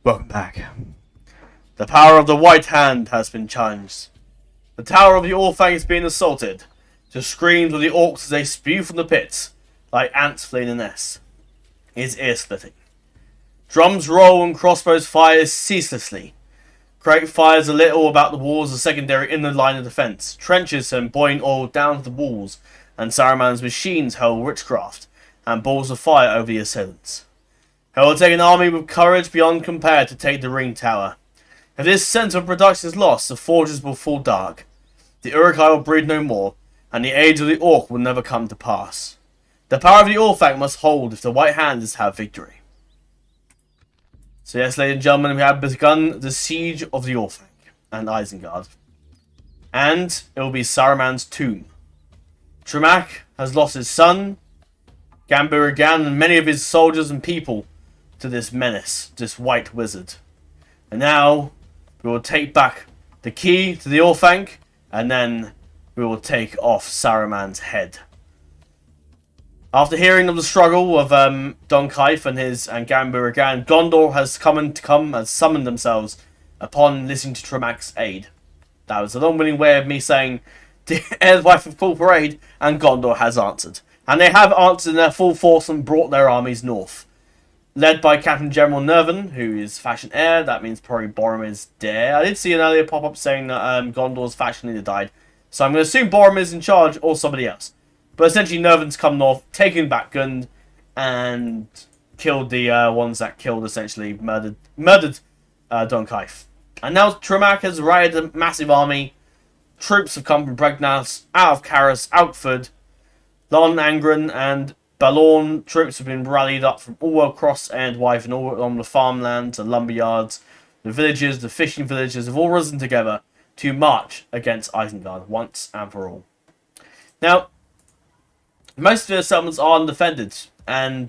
Welcome back. The power of the White Hand has been challenged. The tower of the Orfang is being assaulted. The screams of the orcs as they spew from the pits, like ants fleeing a nest, is ear-splitting. Drums roll and crossbows fire ceaselessly. Great fires are lit all about the walls of secondary in the line of defence. Trenches send boiling oil down to the walls, and Saruman's machines hurl witchcraft and balls of fire over the assailants. It will take an army with courage beyond compare to take the ring tower. If this centre of production is lost, the forges will fall dark. The Uruk-hai will breed no more, and the age of the Orc will never come to pass. The power of the Orfang must hold if the White Hand is to have victory. So yes, ladies and gentlemen, we have begun the siege of the Orfang and Isengard. And it will be Saruman's tomb. Tremac has lost his son, Gambirigan, and many of his soldiers and people to this menace, this white wizard. And now we will take back the key to the Orfang, and then we will take off Saruman's head. After hearing of the struggle of Don Kaif and Gambirigan, Gondor has summoned themselves upon listening to Tremac's aid. That was an unwilling way of me saying the Enedwaith of full parade, and Gondor has answered. And they have answered in their full force and brought their armies north. Led by Captain General Nervan, who is faction heir. That means probably Boromir's there. I did see an earlier pop-up saying that Gondor's faction leader died. So I'm going to assume Boromir's in charge or somebody else. But essentially Nervan's come north, taken back Gund, and killed the ones that killed, essentially, murdered Don Kaif. And now Tremac has rallied a massive army. Troops have come from Bregnas, out of Caras, Outford, Lon Angren, and Balorn. Troops have been rallied up from all across Enedwaith and all along the farmlands, the lumberyards, the villages, the fishing villages have all risen together to march against Isengard once and for all. Now, most of the settlements are undefended, and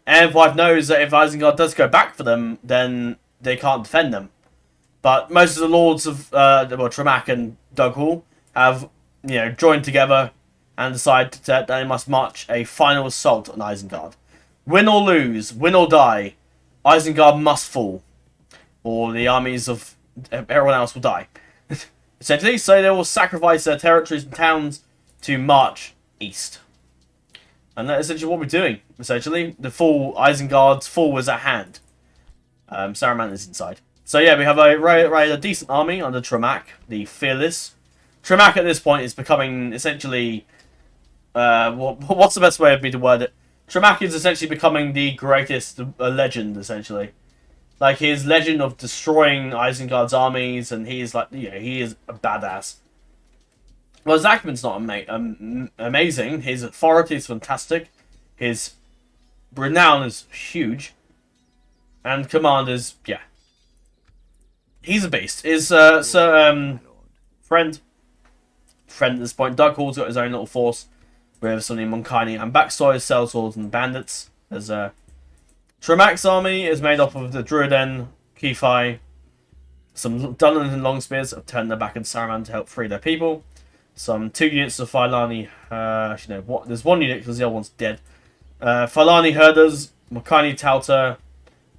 Enedwaith knows that if Isengard does go back for them, then they can't defend them. But most of the lords of Tremac and Dughall have, joined together and decided that they must march a final assault on Isengard. Win or lose, win or die, Isengard must fall, or the armies of everyone else will die. Essentially, so they will sacrifice their territories and towns to march east. And that's essentially what we're doing, essentially. The Isengard's fall is at hand. Saruman is inside. So yeah, we have a decent army under Tremac, the Fearless. Tremac at this point is becoming essentially... what's the best way of me to word it? Tremac is essentially becoming the greatest legend, essentially. Like, his legend of destroying Isengard's armies, and he is like, he is a badass. Well, his acumen's not amazing. His authority is fantastic. His renown is huge. And command is, he's a beast. His friend at this point, Dughall's got his own little force with some Monkini and Backstories, Sellswords, and Bandits. As Tremac's army is made up of the Druiden, Keefi, some Dunlins and Longspears have turned their back on Saruman to help free their people. Some 2 units of Filani, there's 1 unit because the other one's dead. Filani Herders, Monkini Touter,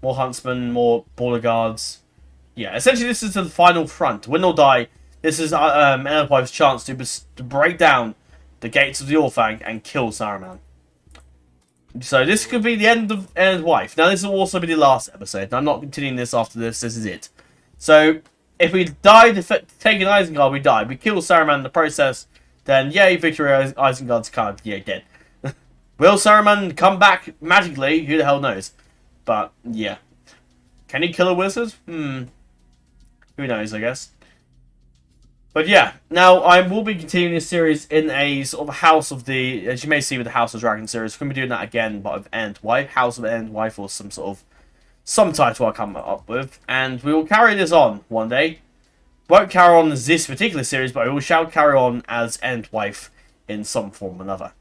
more Huntsmen, more Border Guards. Yeah, essentially this is the final front. Win or die, this is Enedwaith's chance to break down the gates of the Orfang and kill Saruman. So this could be the end of Enedwaith. Now this will also be the last episode. I'm not continuing this after this. This is it. So if we die taking Isengard, we die. We kill Saruman in the process, then yay, victory. Isengard's kind of dead. Will Saruman come back magically? Who the hell knows? But yeah, can he kill a wizard? Who knows? I guess. But yeah, now I will be continuing this series in a sort of House of the, as you may see with the House of Dragon series, we're going to be doing that again, but of Enedwaith, House of Enedwaith, or some title I'll come up with, and we will carry this on one day. Won't carry on as this particular series, but we shall carry on as Enedwaith in some form or another.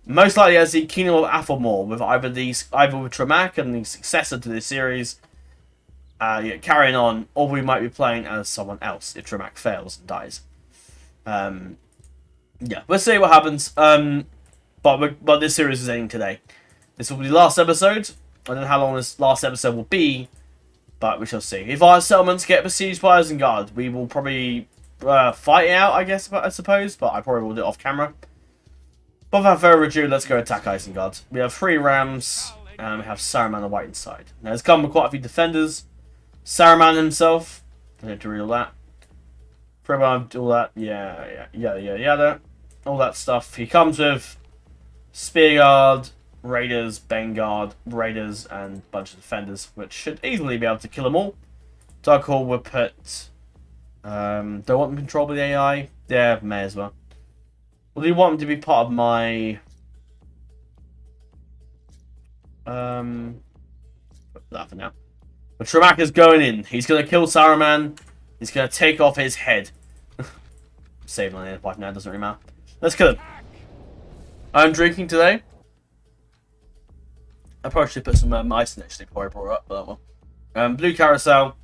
Most likely as the Kingdom of Athelmore, with either with Tremac and the successor to this series, carrying on, or we might be playing as someone else if Tremac fails and dies. We'll see what happens. But this series is ending today. This will be the last episode. I don't know how long this last episode will be, But we shall see. If our settlements get besieged by Isengard, we will probably fight it out, I suppose. But I probably will do it off camera. But without further ado, let's go attack Isengard. We have 3 rams, and we have Saruman the White inside. Now, there's come with quite a few defenders. Saruman himself. I don't have to read all that. Tremac, all that. Yeah. All that stuff. He comes with Spearguard, Raiders, Bangard, Raiders, and a bunch of defenders, which should easily be able to kill them all. Darkhall will put... do I want them controlled by the AI? Yeah, may as well. Well, do you want them to be part of my... that for now. But Tremac is going in. He's going to kill Saruman. He's going to take off his head. Saving on the Enedwaith now, doesn't really matter. Let's kill him. I'm drinking today. I probably should put some ice in actually before I brought it up, but that one. Blue Carousel.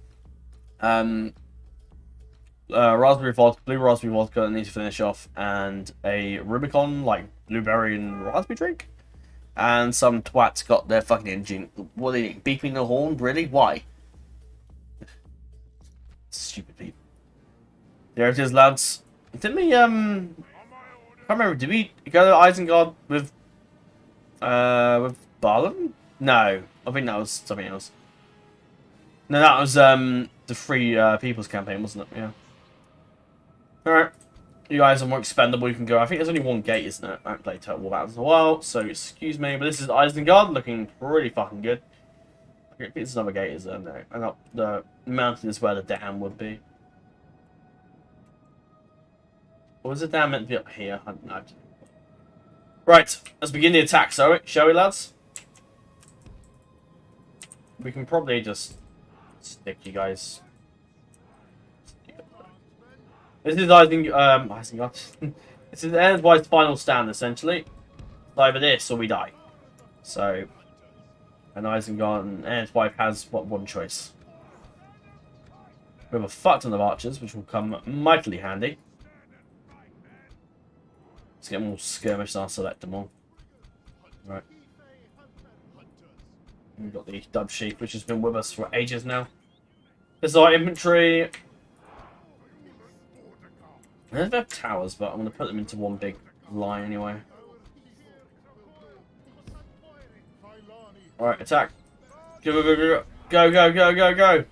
Raspberry vodka, blue raspberry vodka that needs to finish off, and a Rubicon, like blueberry and raspberry drink. And some twats got their fucking engine. What are they doing? Beeping the horn? Really? Why? Stupid people. There it is, lads. Didn't we, I can't remember, did we go to Isengard with Barlam? No. I think that was something else. No, that was, the Free People's Campaign, wasn't it? Yeah. Alright. You guys are more expendable, you can go. I think there's only one gate, isn't it? I haven't played Total War Battles in a while, so excuse me. But this is Isengard, looking pretty fucking good. Okay, there's another gate, is there? No. I got the mountain is where the dam would be. Or was the dam meant to be up here? I don't know. Right, let's begin the attack, shall we, lads? We can probably just stick you guys. This is Isengard. This is Enedwaith's final stand, essentially. It's either this or we die. So, and Isengard and Enedwaith has one choice. We have a fuck ton of archers, which will come mightily handy. Let's get more skirmish and I'll select them all. Right. We've got the Dub Sheep, which has been with us for ages now. This is our infantry. I don't have towers, but I'm going to put them into one big line anyway. Alright, attack. Go, go, go, go, go, go, go, go, go.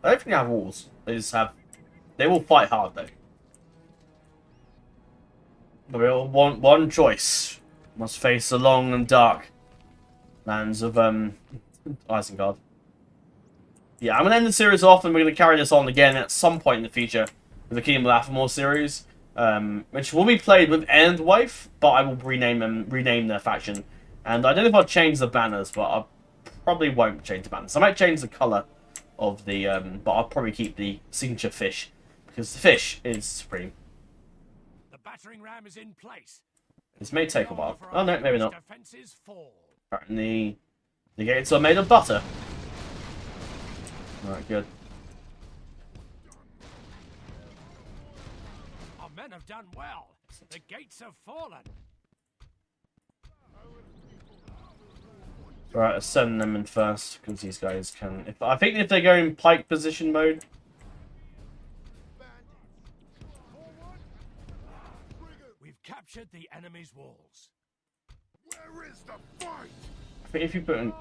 I don't think they have walls. They just have... They will fight hard, though. But we all want one choice. Must face the long and dark lands of Isengard. Yeah, I'm going to end the series off, and we're going to carry this on again at some point in the future with the Kingdom of Athamor series, which will be played with Enedwaith, but I will rename their faction. And I don't know if I'll change the banners, but I probably won't change the banners. I might change the colour of the, but I'll probably keep the signature fish, because the fish is supreme. The battering ram is in place. This may take a while. Oh no, maybe not. Alright, and the gates are made of butter. Alright, good. Our men have done well. The gates have fallen. Alright, let's send them in first, because these guys can... I think if they go in pike position mode... We've captured the enemy's walls. Where is the fight? I think if you put in...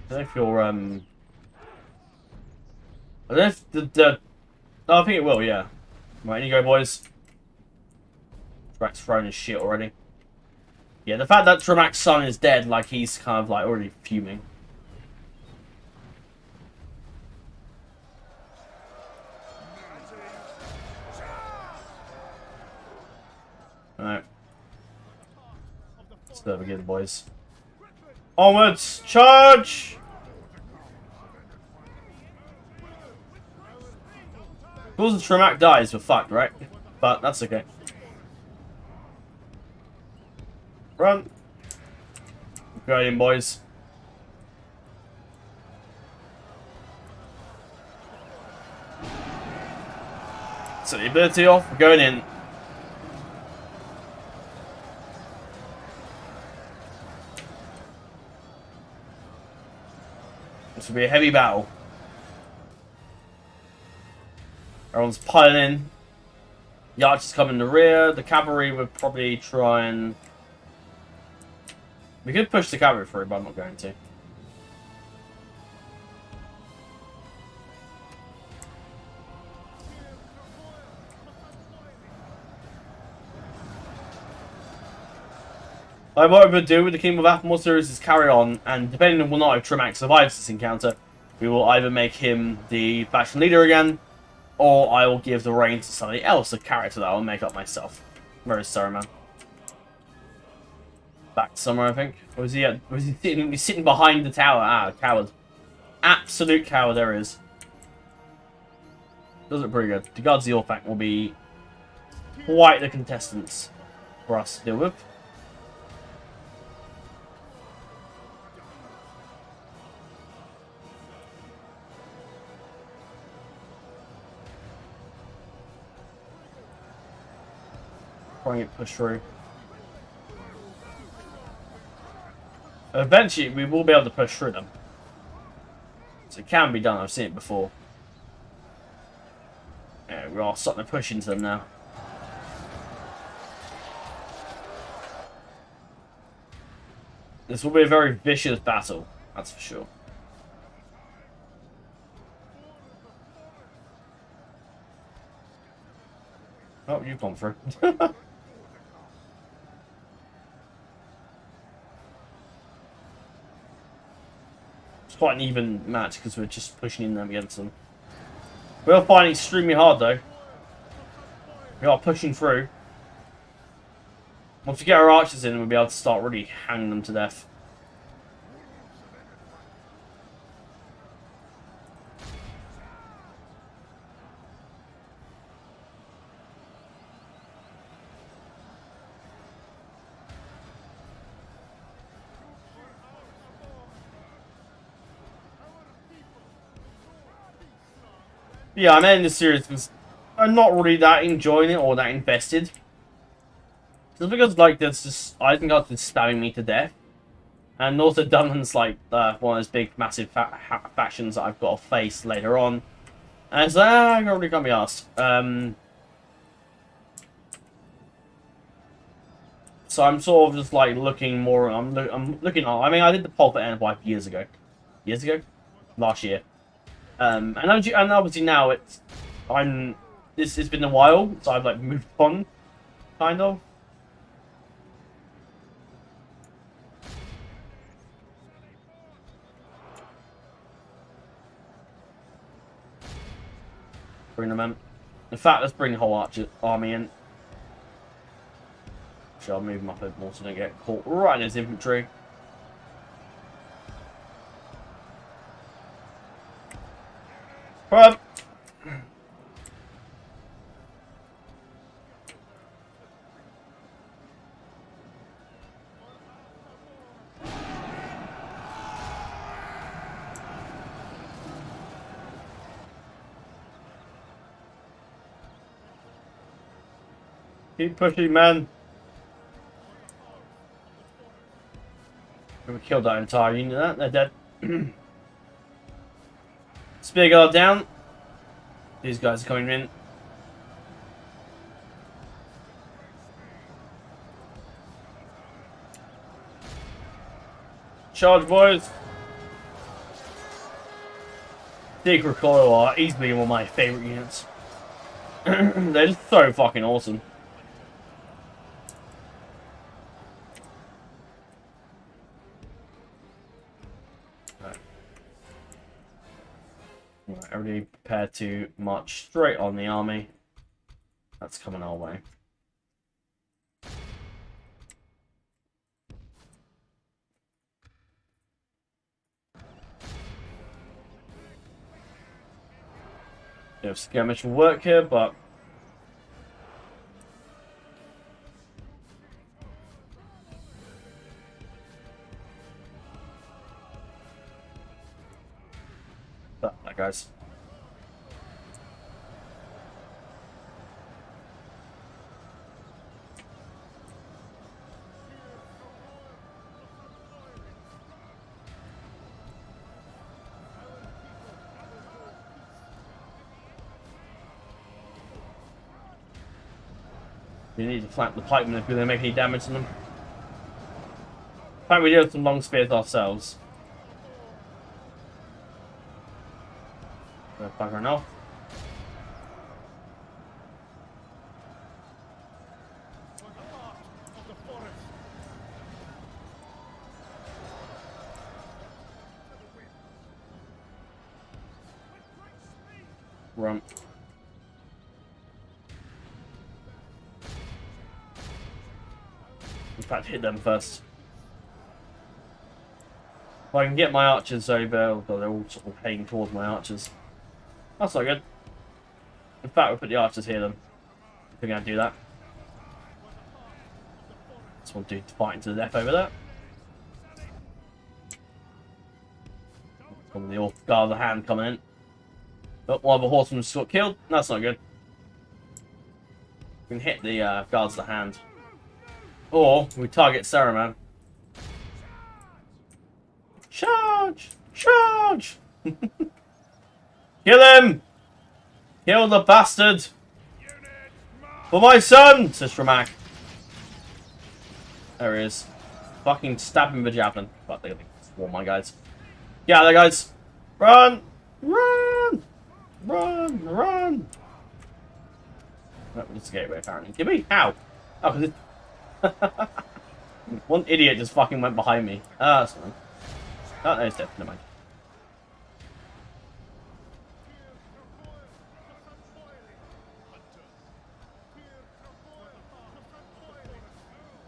I don't know if you're, I don't know if the... Oh, I think it will, yeah. Right, in you go, boys. Tremac's thrown his shit already. Yeah, the fact that Tremac's son is dead, like, he's kind of, like, already fuming. Alright. Let's go again, boys. Onwards! Charge! Of course, Tremac dies, we're fucked, right? But that's okay. Run! Go in, boys. Set the ability off, we're going in. This will be a heavy battle. Everyone's piling in. The archers come in the rear. The cavalry would probably try and... We could push the cavalry through, but I'm not going to. What I would do with the Kingdom of Athmore series is carry on, and depending on whether or not if Tremac survives this encounter, we will either make him the faction leader again, or I will give the reins to somebody else, a character that I'll make up myself. Where is Saruman? Back somewhere, I think. Or was he at, was he sitting, he's sitting behind the tower? Ah, coward. Absolute coward there is. Does look pretty good. The Guards of the Orphanc will be quite the contestants for us to deal with. Trying to push through. Eventually, we will be able to push through them. So it can be done. I've seen it before. Yeah, we are starting to push into them now. This will be a very vicious battle. That's for sure. Oh, you've gone through. It's quite an even match because we're just pushing in them against them. We are fighting extremely hard though. We are pushing through. Once we get our archers in, we'll be able to start really hanging them to death. Yeah, I'm ending this series because I'm not really that enjoying it or that invested. Just because, like, there's just, I think it's just stabbing me to death. And also Dunham's, like, one of those big, massive factions that I've got to face later on. And it's like, I really can't be asked. So I'm sort of just, like, looking more, I'm looking, I mean, I did the poll for Enedwaith years ago. Years ago? Last year. And obviously now it's it's been a while, so I've like moved on, kind of. Bring them in. In fact, let's bring the whole army in. Actually, I'll move them up a bit more so they don't get caught right in his infantry. Right. Keep pushing, man. We killed that entire unit. They're dead. Spear guard down. These guys are coming in. Charge, boys. Dig Recoil are easily one of my favourite units. They're just so fucking awesome. Right, everybody prepare to march straight on the army. That's coming our way. Bit of skirmish will work here, but that guys. We need to flank the pikemen if we're going to make any damage to them. In fact, we do have some long spears ourselves. Bugger enough. Run. In fact, hit them first. If I can get my archers over, oh god, they're all sort of heading towards my archers. That's not good. In fact, we'll put the archers here then. If we're going to do that. Just want to fight to the death over there. From the off guard of the hand coming in. Oh, one of the horsemen just got killed. That's not good. We can hit the guards of the hand. Or we target Saruman. Charge! Charge! Kill him! Kill the bastard! For my son! Says Tremac. There he is. Fucking stab him with a javelin. But they're gonna swarm my guys. Get out of there, guys! Run! Run! Run! Run! That was a gateway, apparently. Give me? How? Oh, because it... One idiot just fucking went behind me. Ah, that's fine. Oh, no, he's dead. Never mind.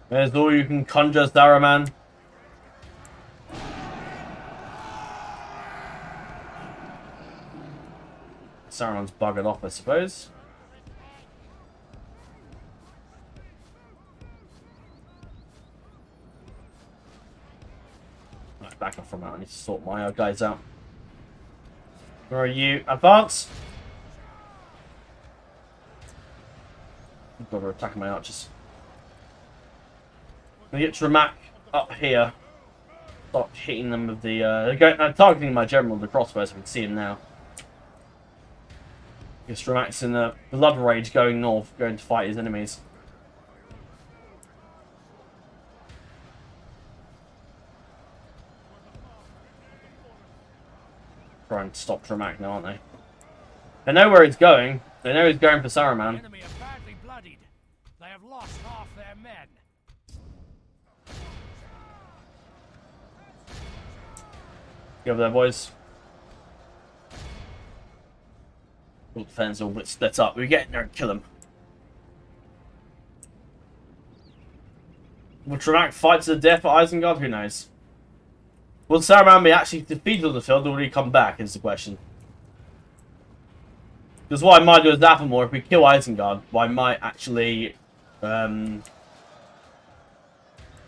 There's all you can conjure, Saruman. Saruman's buggered off, I suppose. Right, back off from that. I need to sort my guys out. Where are you? Advance! God, we're attacking my archers. I'm gonna get Tremac up here. Start hitting them with the. I'm targeting my general with the crossbow so we can see him now. Because Tremac's in the blood rage going north, going to fight his enemies. Try and stop Tremac now, aren't they? They know where he's going. They know he's going for Saruman. The enemy are badly bloodied. They have lost half their men. Get over there, boys. All the fans all bit split up. We get in there and kill him. Will Tremac fight to the death for Isengard? Who knows? Will Saruman be actually defeated on the field or will he come back? Is the question. Because what I might do is Davenmore, if we kill Isengard, I might actually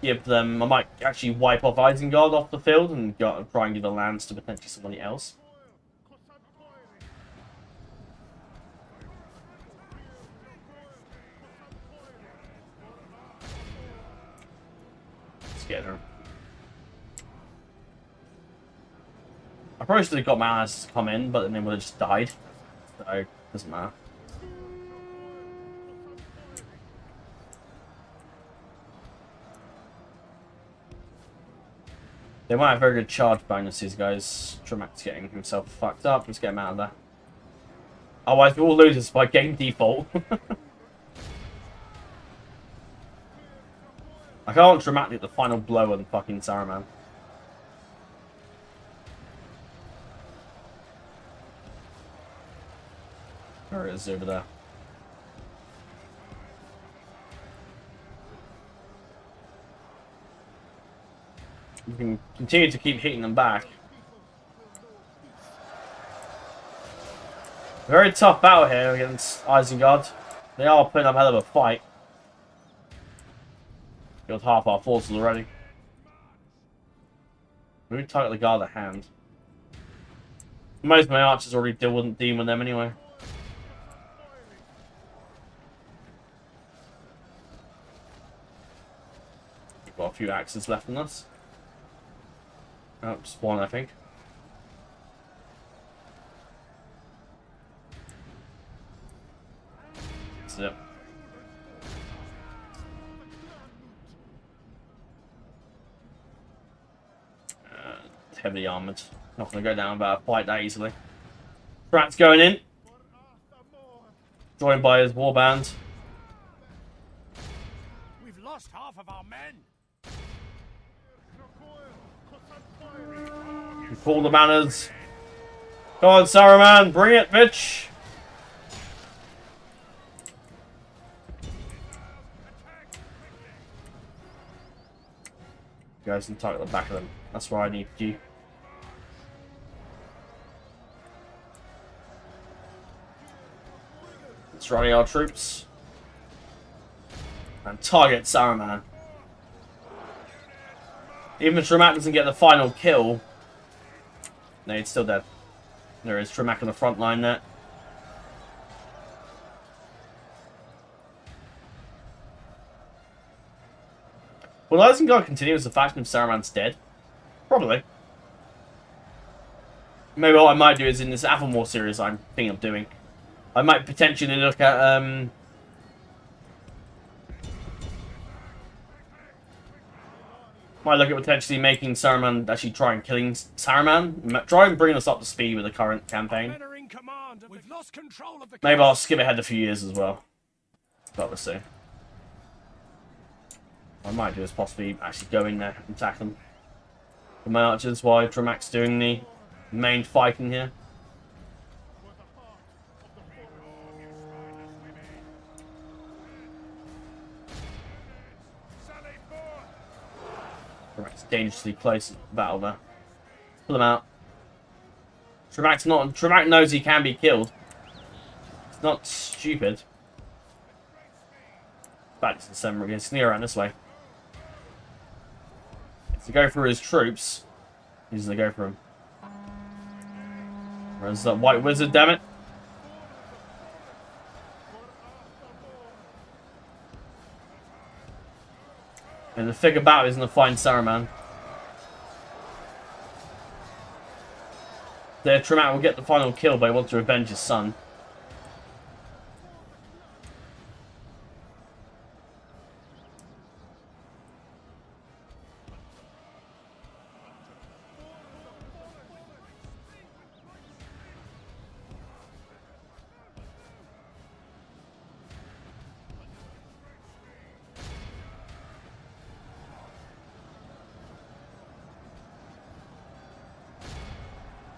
give them. I might actually wipe off Isengard off the field and try and give the lands to potentially somebody else. Let's get her. I probably should have got my allies to come in, but then they would have just died. So, doesn't matter. They might have very good charge bonuses, guys. Tremac's getting himself fucked up. Let's get him out of there. Otherwise, we all lose this by game default. I can't want Tremac to get the final blow on fucking Saruman. There it is over there. We can continue to keep hitting them back. Very tough battle here against Isengard. They are putting up a hell of a fight. Killed half our forces already. We target the guard at hand. Most of my archers already dealing with them anyway. We've got a few axes left in us. Oh, just one, I think. That's it. heavily armoured. Not going to go down without a fight that easily. Tramac's going in. Joined by his warband. We've lost half of our men. Call the manners. Go on, Saruman, bring it, bitch! You guys can target the back of them. That's where I need you. Let's rally our troops. And target Saruman. Even if Tremac doesn't get the final kill, no, he's still dead. There is Tremac on the front line there. Will Isengard continue as the faction of Saruman's dead? Probably. Maybe what I might do is in this Avalmore series I'm thinking of doing, I might potentially look at potentially making Saruman actually try and killing Saruman. Try and bring us up to speed with the current campaign. Maybe I'll skip ahead a few years as well. But we'll see. What I might do is possibly actually go in there and attack them. The my archers while Tremac's doing the main fighting here. Tremac's dangerously close battle there. Pull them out. Tremac knows he can be killed. It's not stupid. Back to the center again. Sneak around this way. To go through his troops, he's gonna go for him. Where's that white wizard, damn it? And the thick of battle is gonna find Saruman. There, Tremac will get the final kill, but he wants to revenge his son.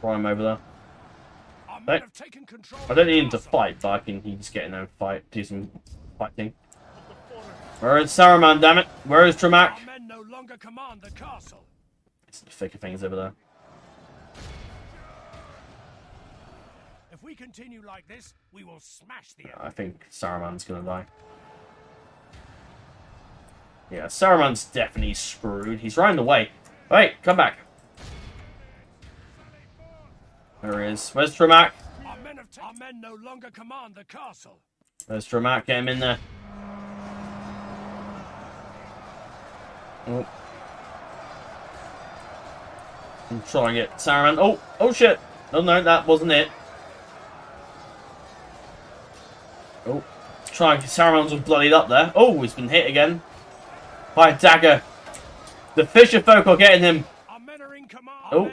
Throw him over there. Right. I don't need him to fight, but I can he just get in there and fight, do some fighting. Where is Saruman, damn it? Where is Tremac? Our men no longer command the castle. It's the thick of things over there. If we continue like this, we will smash the enemy. I think Saruman's gonna die. Yeah, Saruman's definitely screwed. He's running away. Wait, come back. There he is. Where's Tremac? Our men no longer command the castle. Where's Tremac? Get him in there. Oh. I'm trying to get Saruman. Oh shit. Oh no, that wasn't it. Oh. Saruman's all bloodied up there. Oh, he's been hit again. By a dagger. The fisher folk are getting him. Our men are in command. Oh.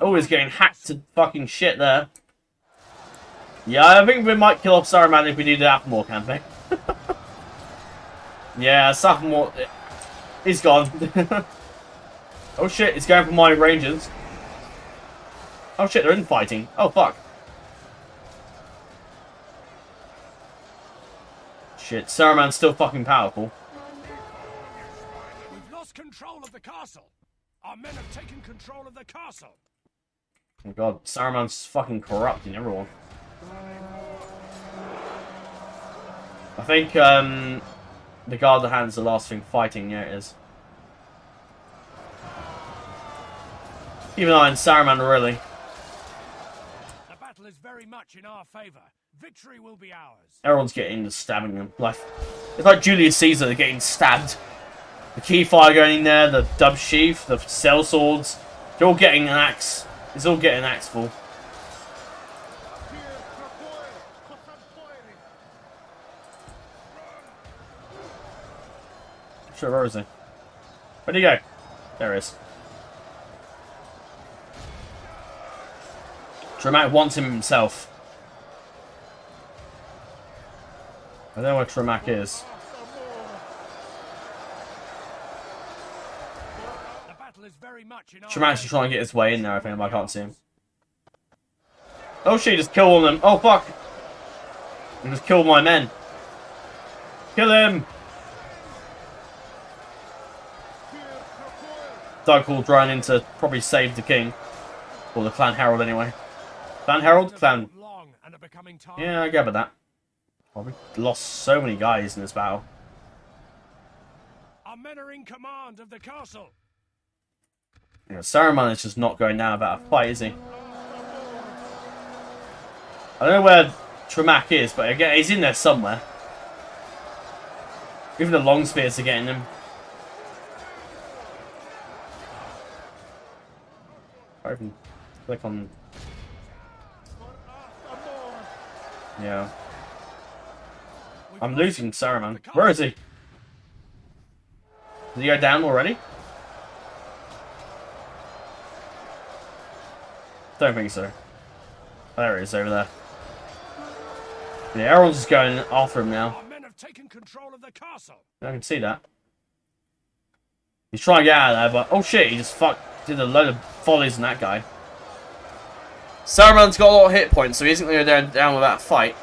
Oh, he's getting hacked to fucking shit there. Yeah, I think we might kill off Saruman if we do the Avalmore campaign. Yeah, Saruman, he's gone. Oh shit, he's going for my rangers. Oh shit, they're infighting. Oh fuck. Shit, Saruman's still fucking powerful. We've lost control of the castle. Our men have taken control of the castle. Oh god, Saruman's fucking corrupting everyone. I think the Guard of the Hand's the last thing fighting. Yeah, it is. Keep an eye on Saruman, really. The battle is very much in our favour. Victory will be ours. Everyone's getting the stabbing them. Like, it's like Julius Caesar getting stabbed. The Keyfire going in there, the Dub Sheath, the Cell Swords. They're all getting an axe. It's all getting an axe full. Sure, where is he? Where'd he go? There he is. Tremac wants him himself. I don't know where Tremac is. The battle is very much in our Tremac's just trying to get his way in there, I think, but I can't see him. Oh shit, he just killed all of them. Oh fuck! He just killed my men. Kill him! Darkhold running in to probably save the king. Or the Clan Herald anyway. Clan Herald? Clan. long and are becoming time. Yeah, I gather that. Oh, we lost so many guys in this battle. Our men are in command of the castle. Yeah, Saruman is just not going down about a fight, is he? I don't know where Tremac is, but again, he's in there somewhere. Even the long spears are getting him. I can click on. Yeah. I'm losing Saruman. Where is he? Did he go down already? Don't think so. There he is over there. Yeah, everyone's just going after him now. Our men have taken control of the castle. I can see that. He's trying to get out of there, but oh shit, he just did a load of volleys on that guy. Saruman's got a lot of hit points, so he isn't going to go down without a fight.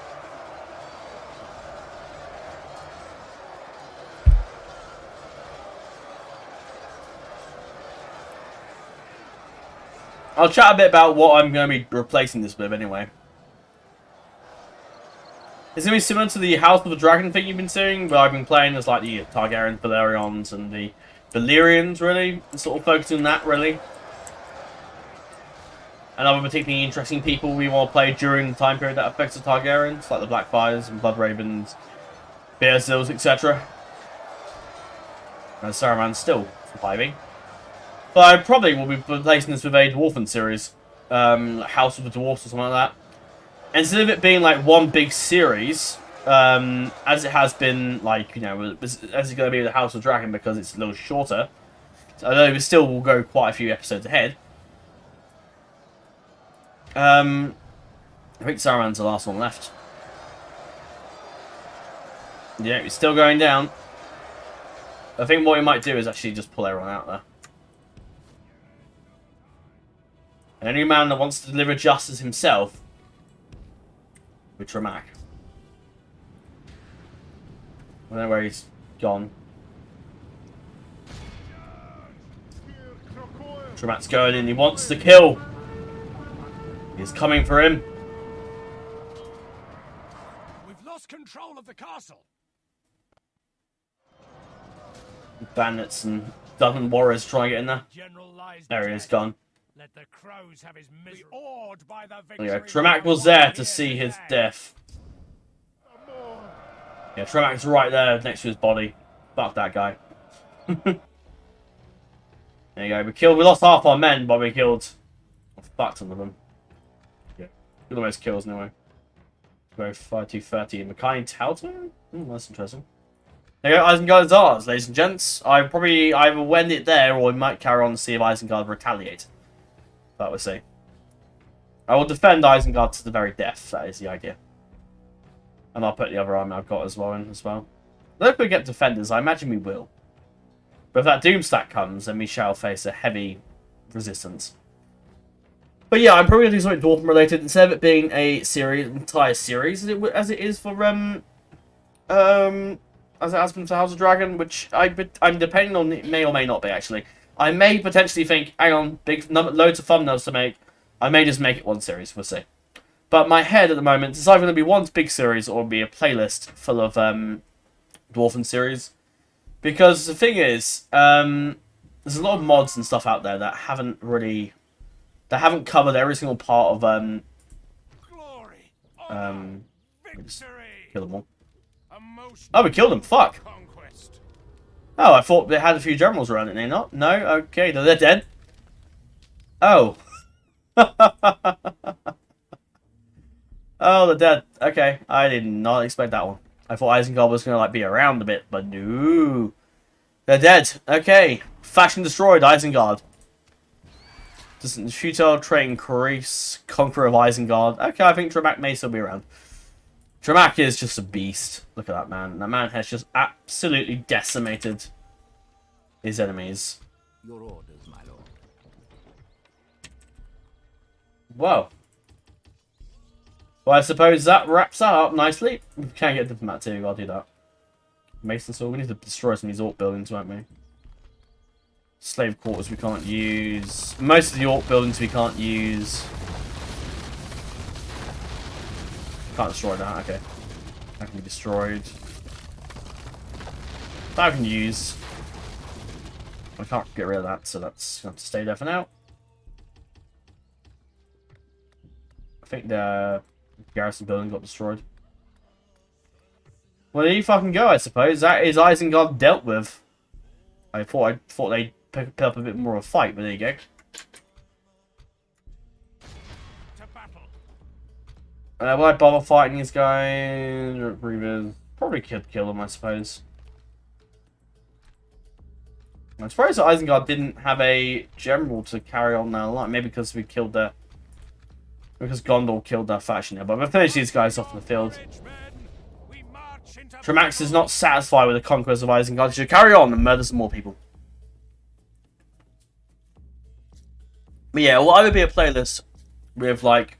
I'll chat a bit about what I'm going to be replacing this with anyway. It's going to be similar to the House of the Dragon thing you've been seeing, but I've been playing as like the Targaryen, Valerians, and the Valyrians, really. Sort of focusing on that, really. And other particularly interesting people we want to play during the time period that affects the Targaryens, like the Blackfires and Bloodravens, Bearzils, etc. And Saruman's still surviving. But I probably will be replacing this with a Dwarfen series. House of the Dwarfs or something like that. And instead of it being like one big series, as it has been, like, you know, as it's going to be with the House of Dragon because it's a little shorter. Although it still will go quite a few episodes ahead. I think Saruman's the last one left. Yeah, he's still going down. I think what we might do is actually just pull everyone out there. And any man that wants to deliver justice himself with Tremac. I don't know where he's gone. Tremac's going in. He wants to kill. He's coming for him. We've lost control of the castle. Bandits and dozen warriors trying to get in there. General lies There he is, dead. gone. Let the crows have his misery. Awed by the There you go. victory. Tremac was there to see his death. Yeah, Tremac's right there next to his body. Fuck that guy. There you go. We lost half our men, but we killed a fuck ton of them. Yeah. Good most kills anyway. Go 5-2-30 in Mackay Talton? That's interesting. There you go, Isengard's ours, ladies and gents. I probably either wend it there or we might carry on to see if Isengard retaliate. But we'll see. I will defend Isengard to the very death, that is the idea. And I'll put the other army I've got as well in as well. If we get defenders, I imagine we will. But if that Doomstack comes, then we shall face a heavy resistance. But yeah, I'm probably going to do something Dwarven related instead of it being a series, entire series, as it is for as it has been for House of Dragon, which I'm depending on. It may or may not be actually. I may potentially think, hang on, loads of thumbnails to make. I may just make it one series. We'll see. But my head at the moment is either going to be one big series or be a playlist full of Dwarven series. Because the thing is, there's a lot of mods and stuff out there that haven't covered every single part of Glory, honor, victory. kill them all. A most Oh, we killed them. Fuck. conquest. Oh, I thought they had a few generals around it. They not? No. Okay, they're dead. Oh. Oh, they're dead. Okay, I did not expect that one. I thought Isengard was gonna be around a bit, but no. They're dead. Okay. Faction destroyed, Isengard. Doesn't futile train Carice, Conqueror of Isengard. Okay, I think Tremac may still be around. Tremac is just a beast. Look at that man. That man has just absolutely decimated his enemies. Your orders, my lord. Whoa. Well, I suppose that wraps that up nicely. We can't get diplomat too. I'll do that. Mason sword. We need to destroy some of these orc buildings, won't we? Slave quarters we can't use. Most of the orc buildings we can't use. Can't destroy that. Okay. That can be destroyed. That I can use. I can't get rid of that, so that's going to have to stay there for now. I think the garrison building got destroyed. Well, there you fucking go, I suppose. That is Isengard dealt with. I thought they'd pick up a bit more of a fight, but there you go. To battle. Will I bother fighting these guys? Probably could kill them, I suppose. I'm surprised that Isengard didn't have a general to carry on their line. Maybe because we killed their... Because Gondor killed their faction there. But we'll finish these guys off in the field. Tremac is not satisfied with the conquest of Isengard. He should carry on and murder some more people. But yeah, well, I would be a playlist with, like,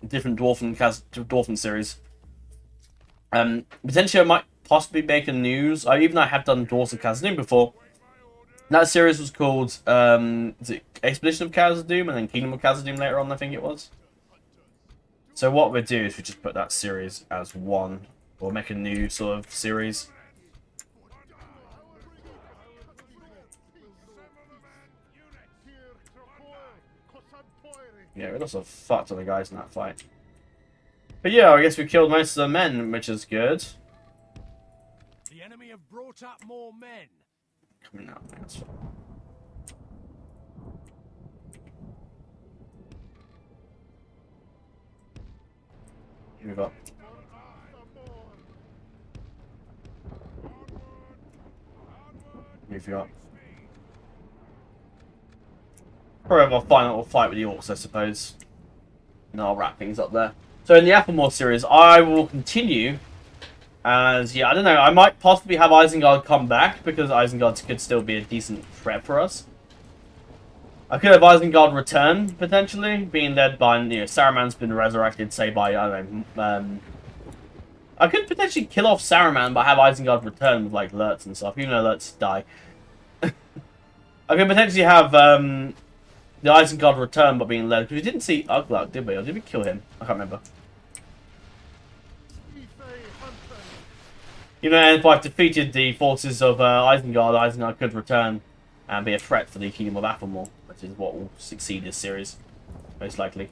different Dwarfen series. Potentially I might possibly make a news. Even though I have done Dwarves of Khazad-dûm before. That series was called, is it Expedition of Khazad-dûm and then Kingdom of Khazad-dûm later on, I think it was. So what we'll do is we just put that series as one, or make a new sort of series. Yeah, we lost a fuck to the guys in that fight. But yeah, I guess we killed most of the men, which is good. The enemy have brought up more men. Coming out, that's fine. Move up. Move you up. Probably have our final fight with the orcs, I suppose. And I'll wrap things up there. So in the Applemore series, I will continue as, yeah, I don't know, I might possibly have Isengard come back, because Isengard could still be a decent threat for us. I could have Isengard return, potentially, being led by, you know, Saruman's been resurrected, say, by, I don't know, I could potentially kill off Saruman, but have Isengard return with, like, Lurtz and stuff, even though Lurtz die. I could potentially have, the Isengard return, but being led, because we didn't see Ugluk, did we? Or did we kill him? I can't remember. You know, if I defeated the forces of Isengard, Isengard could return and be a threat for the Kingdom of Applemore, which is what will succeed this series, most likely.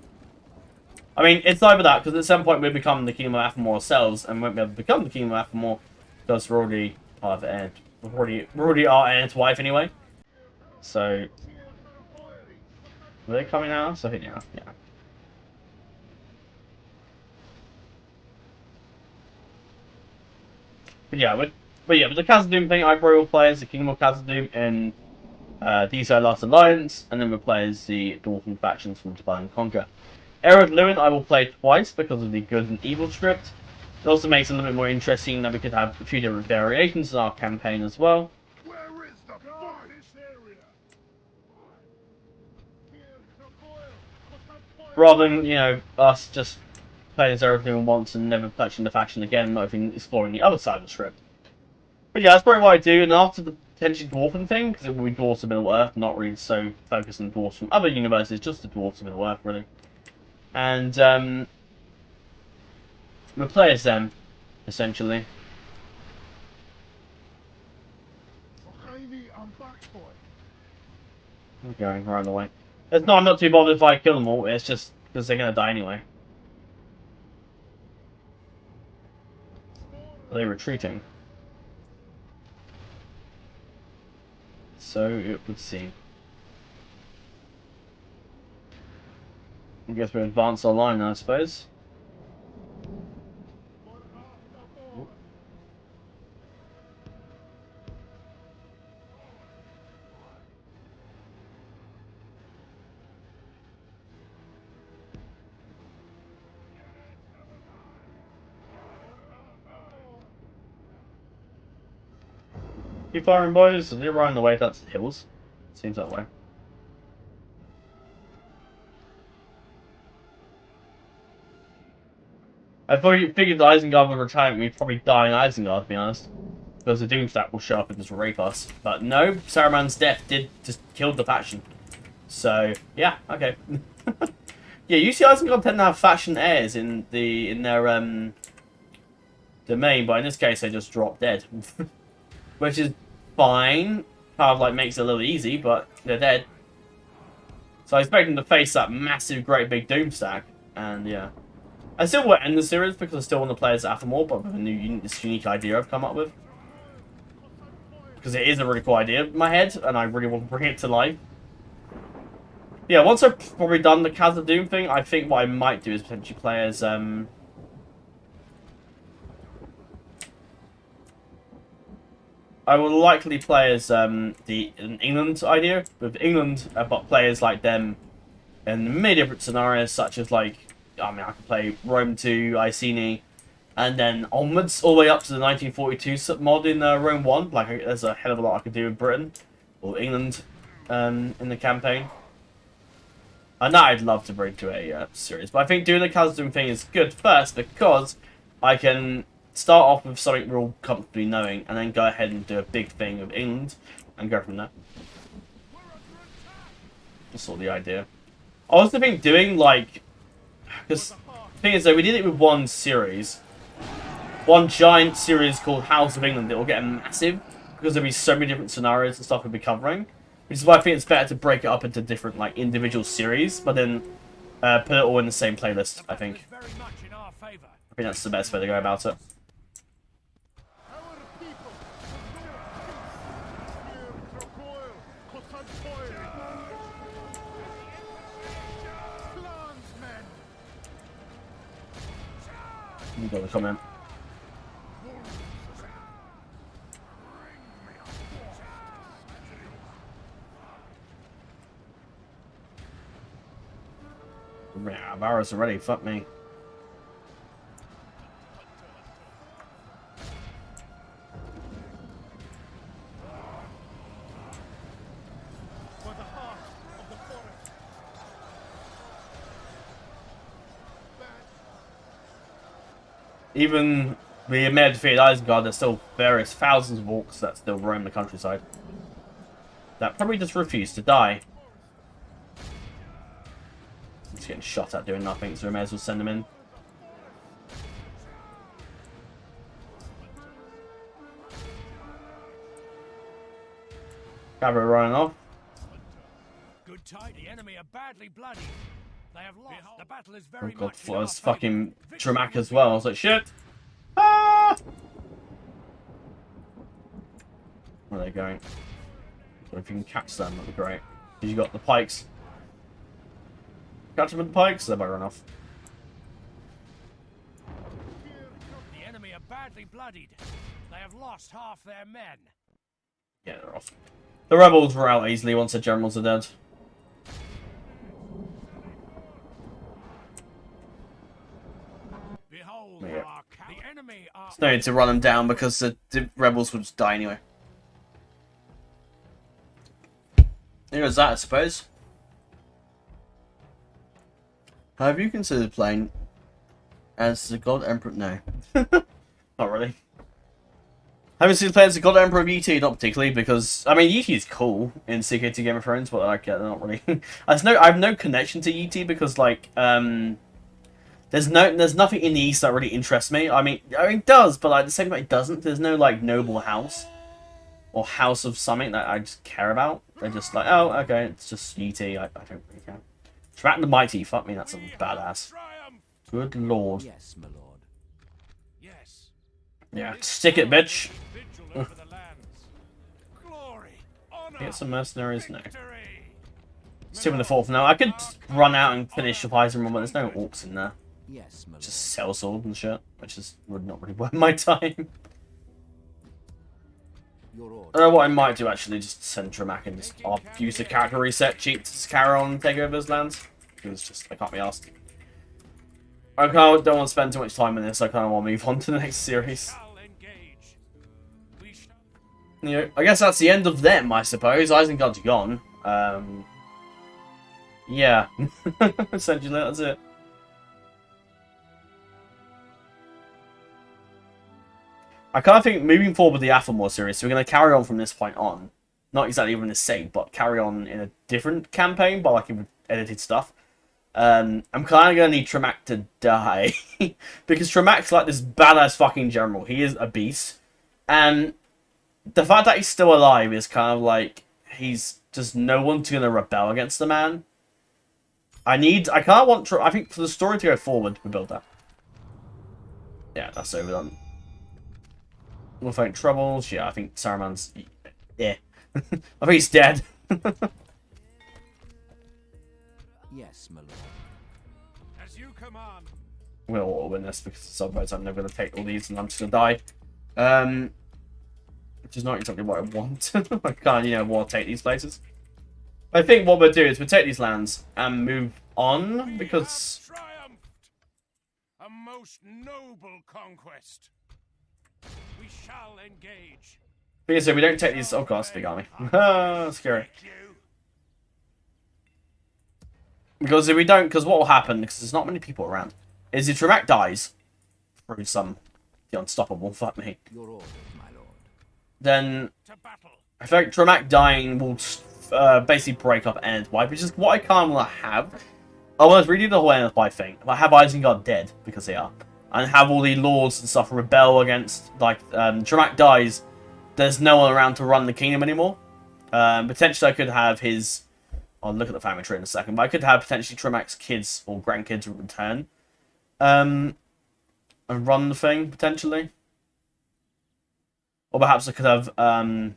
I mean, it's either that, because at some point we'll become the Kingdom of Applemore ourselves, and won't be able to become the Kingdom of Applemore, because we're already part of it, we're already our aunt's wife anyway. So, are they coming at us? I think yeah. But yeah, with the Khazad-dûm thing, I probably will play as the Kingdom of Khazad-dûm in DSO Last Alliance, and then we'll play as the Dwarven factions from Divide and Conquer. Erod Luin I will play twice because of the good and evil script. It also makes it a little bit more interesting that we could have a few different variations in our campaign as well. Where is the fight? Rather than, you know, us just playing as Erod Luin once and never touching the faction again, not even exploring the other side of the script. But yeah, that's probably what I do, and after the potentially Dwarven thing, because it will be Dwarves of Middle-earth, not really so focused on Dwarves from other universes, just the Dwarves of Middle-earth, really. And, we'll play as them, essentially. I'm going around the way. I'm not too bothered if I kill them all, it's just because they're going to die anyway. Are they retreating? So it would seem. I guess we advance our line now, I suppose. Keep firing, boys. You're running away. That's the hills. Seems that way. I thought you figured the Isengard would retire. We'd probably die in Isengard, to be honest. Because the Doomstack will show up and just rape us. But no, Saruman's death did just kill the faction. So, yeah, okay. Yeah, usually Isengard tend to have faction heirs in their domain, but in this case they just drop dead. Which is fine. Kind of like makes it a little easy, but they're dead. So I expect them to face that massive, great big Doomstack, and yeah. I still will end the series because I still want to play as Athamor, but with this unique idea I've come up with. Because it is a really cool idea in my head, and I really want to bring it to life. Yeah, once I've probably done the Khazad Doom thing, I think what I might do is potentially play as I will likely play as an England idea, with England, but players like them in many different scenarios, such as like, I mean, I could play Rome 2, Iceni, and then onwards, all the way up to the 1942 mod in Rome 1. Like, there's a hell of a lot I could do with Britain, or England, in the campaign. And that I'd love to bring to a series. But I think doing the Khazad thing is good first, because I can start off with something we're all comfortably knowing, and then go ahead and do a big thing with England, and go from there. That's sort of the idea. I also think doing, like, because the thing is, though, we did it with one series. One giant series called House of England. It will get massive, because there'll be so many different scenarios and stuff we'll be covering. Which is why I think it's better to break it up into different, like, individual series, but then put it all in the same playlist, I think. I think that's the best way to go about it. You got the comment. Yeah, Varus already. Fuck me. Even the may have defeated Isengard, there's still various thousands of orcs that still roam the countryside. That probably just refuse to die. Just getting shot at doing nothing, so we may as well send them in. Cavalry running off. Good tide, the enemy are badly bloody. They have lost. The battle is very Oh god, much I was fucking Tremac as well. I was like, shit! Ah! Where are they going? So if you can catch them, that'd be great. Because you got the pikes. Catch them with the pikes, they might run off. The enemy are badly bloodied. They have lost half their men. Yeah, they're off. The rebels were out easily once the generals are dead. Behold, Yeah. the enemy are. There's no need to run them down because the rebels would just die anyway. There goes that, I suppose. Have you considered playing as the God Emperor? No. Not really. I haven't seen playing as the God Emperor of ET, not particularly, because, I mean, ET is cool in CK2 Game of Thrones, but like, yeah, not really. I have no connection to ET because, like, there's nothing in the East that really interests me. I mean, it does, but like, at the same time, it doesn't. There's no, like, noble house or house of something that I just care about. They're just like, oh, okay, it's just ET. I don't really care. Tremac the Mighty, fuck me, that's a badass. Good lord. Yes, my lord. Yes. Yeah, stick it, bitch. Get some mercenaries? No. It's 2 in the 4th now. I could run out and finish the Pison run, but there's no orcs in there. Yes, my lord. Just sellsword and shit, which is would not really worth my time. Your order. I don't know what I might do actually, just send Tremac and just use the character reset cheat to carry on and take over his lands. It's just, I can't be asked. I don't want to spend too much time in this, I kind of want to move on to the next series. You know, I guess that's the end of them, I suppose. Isengard's gone. Yeah. Essentially, that's it. I kind of think moving forward with the Athelmore series, so we're going to carry on from this point on. Not exactly even the same, but carry on in a different campaign, but like with edited stuff. I'm kind of going to need Tremac to die. Because Tremac's like this badass fucking general. He is a beast. And the fact that he's still alive is kind of like, he's just no one's going to rebel against the man. I think for the story to go forward, we build that. Yeah, that's overdone. We'll find troubles. Yeah, I think Saruman's... Yeah. I think he's dead. Yes, my lord. As you command. We'll all win this because otherwise I'm never going to take all these and I'm just going to die. Which is not exactly what I want. I can't, want to take these places. I think what we'll do is we'll take these lands and move on because... We have triumphed. A most noble conquest. We shall engage. Because if we don't take these... Oh god, it's a big army. Scary. Because if we don't... Because what will happen, because there's not many people around, is if Tremac dies through some... The unstoppable, fuck me. Your orders, my lord. Then... To battle. I think Tremac dying will basically break up Enedwaith, which is what I kind of want to have. I want to redo the whole Enedwaith thing. If I have Isengard dead, because they are, and have all the lords and stuff rebel against, like, Tremac dies, there's no one around to run the kingdom anymore. Potentially I could have his... I'll look at the family tree in a second, but I could have potentially Tremac's kids or grandkids return. And run the thing, potentially. Or perhaps I could have,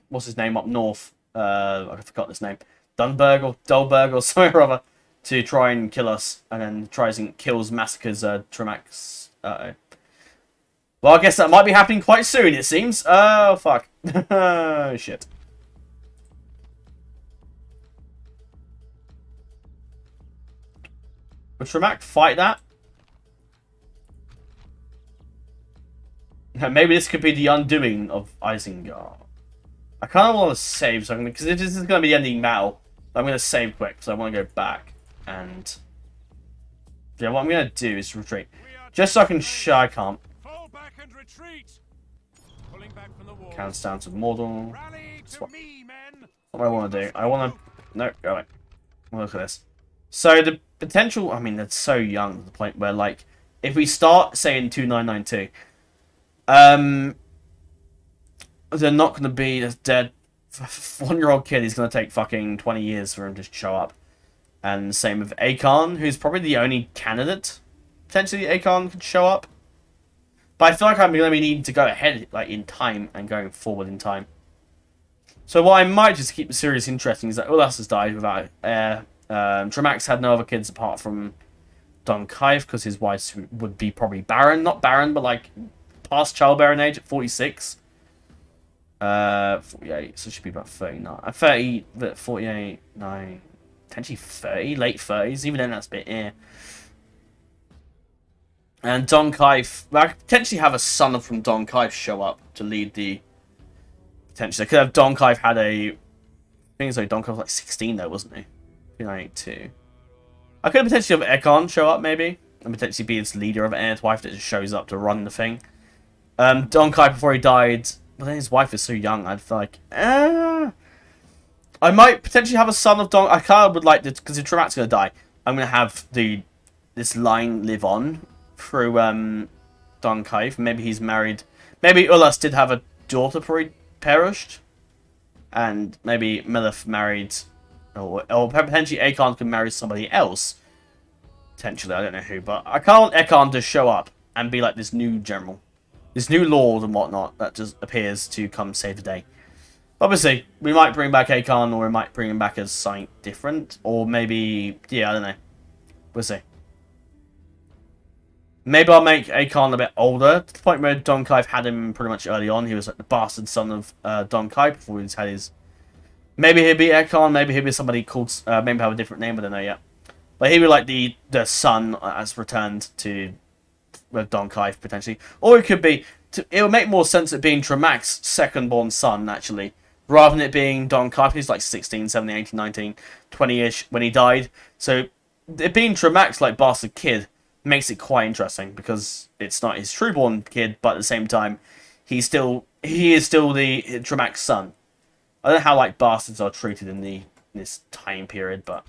what's his name up north? I forgot his name. Dunberg or Dolberg or something or other. To try and kill us. And then tries and kills, massacres Tremac's... Uh-oh. Well, I guess that might be happening quite soon, it seems. Oh, fuck. Shit. Would Tremac fight that? Maybe this could be the undoing of Isengard. I kind of want to save something, because if this is going to be the ending battle, I'm going to save quick, because I want to go back. And... yeah, what I'm going to do is retreat. Just so I can I can't. Fall back and retreat. Pulling back from the wall. Counts down to Mordor. Rally to me, men. What do I want to do? I want to... No, go away. Look at this. So the potential... I mean, they're so young to the point where, like, if we start, say, in 2992, they're not going to be as dead. 1-year-old kid is going to take fucking 20 years for him to show up. And same with Aegon, who's probably the only candidate. Potentially Aegon could show up. But I feel like I'm going to be needing to go ahead, like, in time and going forward in time. So what I might just keep the series interesting is that Ulas has died without heir. Tremac's had no other kids apart from Don Kaif, because his wife would be probably barren. Not barren, but like past childbearing age at 46. 48, so it should be about 39. 30, but 48, 9, potentially 30, late 30s. Even then, that's a bit, yeah. And Don Kaif, I could potentially have a son from Don Kaif show up to lead the... Potentially. I could have Don Kaif had a... I think so, Don Kaif was like 16 though, wasn't he? 92. I could potentially have Aegon show up, maybe. And potentially be his leader of Enedwaith that just shows up to run the thing. Don Kaif, before he died... But then his wife is so young, I'd feel like... I might potentially have a son of Don... I kind of would like to... Because if Tremac's going to die, I'm going to have this line live on through Don Kaif. Maybe he's married... Maybe Ulas did have a daughter before he perished. And maybe Milith married... Or potentially Aegon can marry somebody else. Potentially, I don't know who. But I can't want Aegon to show up and be like this new general. This new lord and whatnot that just appears to come save the day. Obviously, we might bring back Aegon, or we might bring him back as something different. Or maybe... yeah, I don't know. We'll see. Maybe I'll make Aegon a bit older, to the point where Don Kaif had him pretty much early on. He was like the bastard son of Don Kaif before he's had his... Maybe he'll be Aegon, maybe he'll be somebody called... maybe have a different name, I don't know yet. But he'll be like the son as returned to... with Don Kaif, potentially. Or it could be, it would make more sense it being Tremac's second-born son, actually, rather than it being Don Carter, who's like 16, 17, 18, 19, 20-ish when he died. So it being Tremac's like bastard kid makes it quite interesting because it's not his true-born kid, but at the same time, he is still the Tremac's son. I don't know how like bastards are treated in this time period, but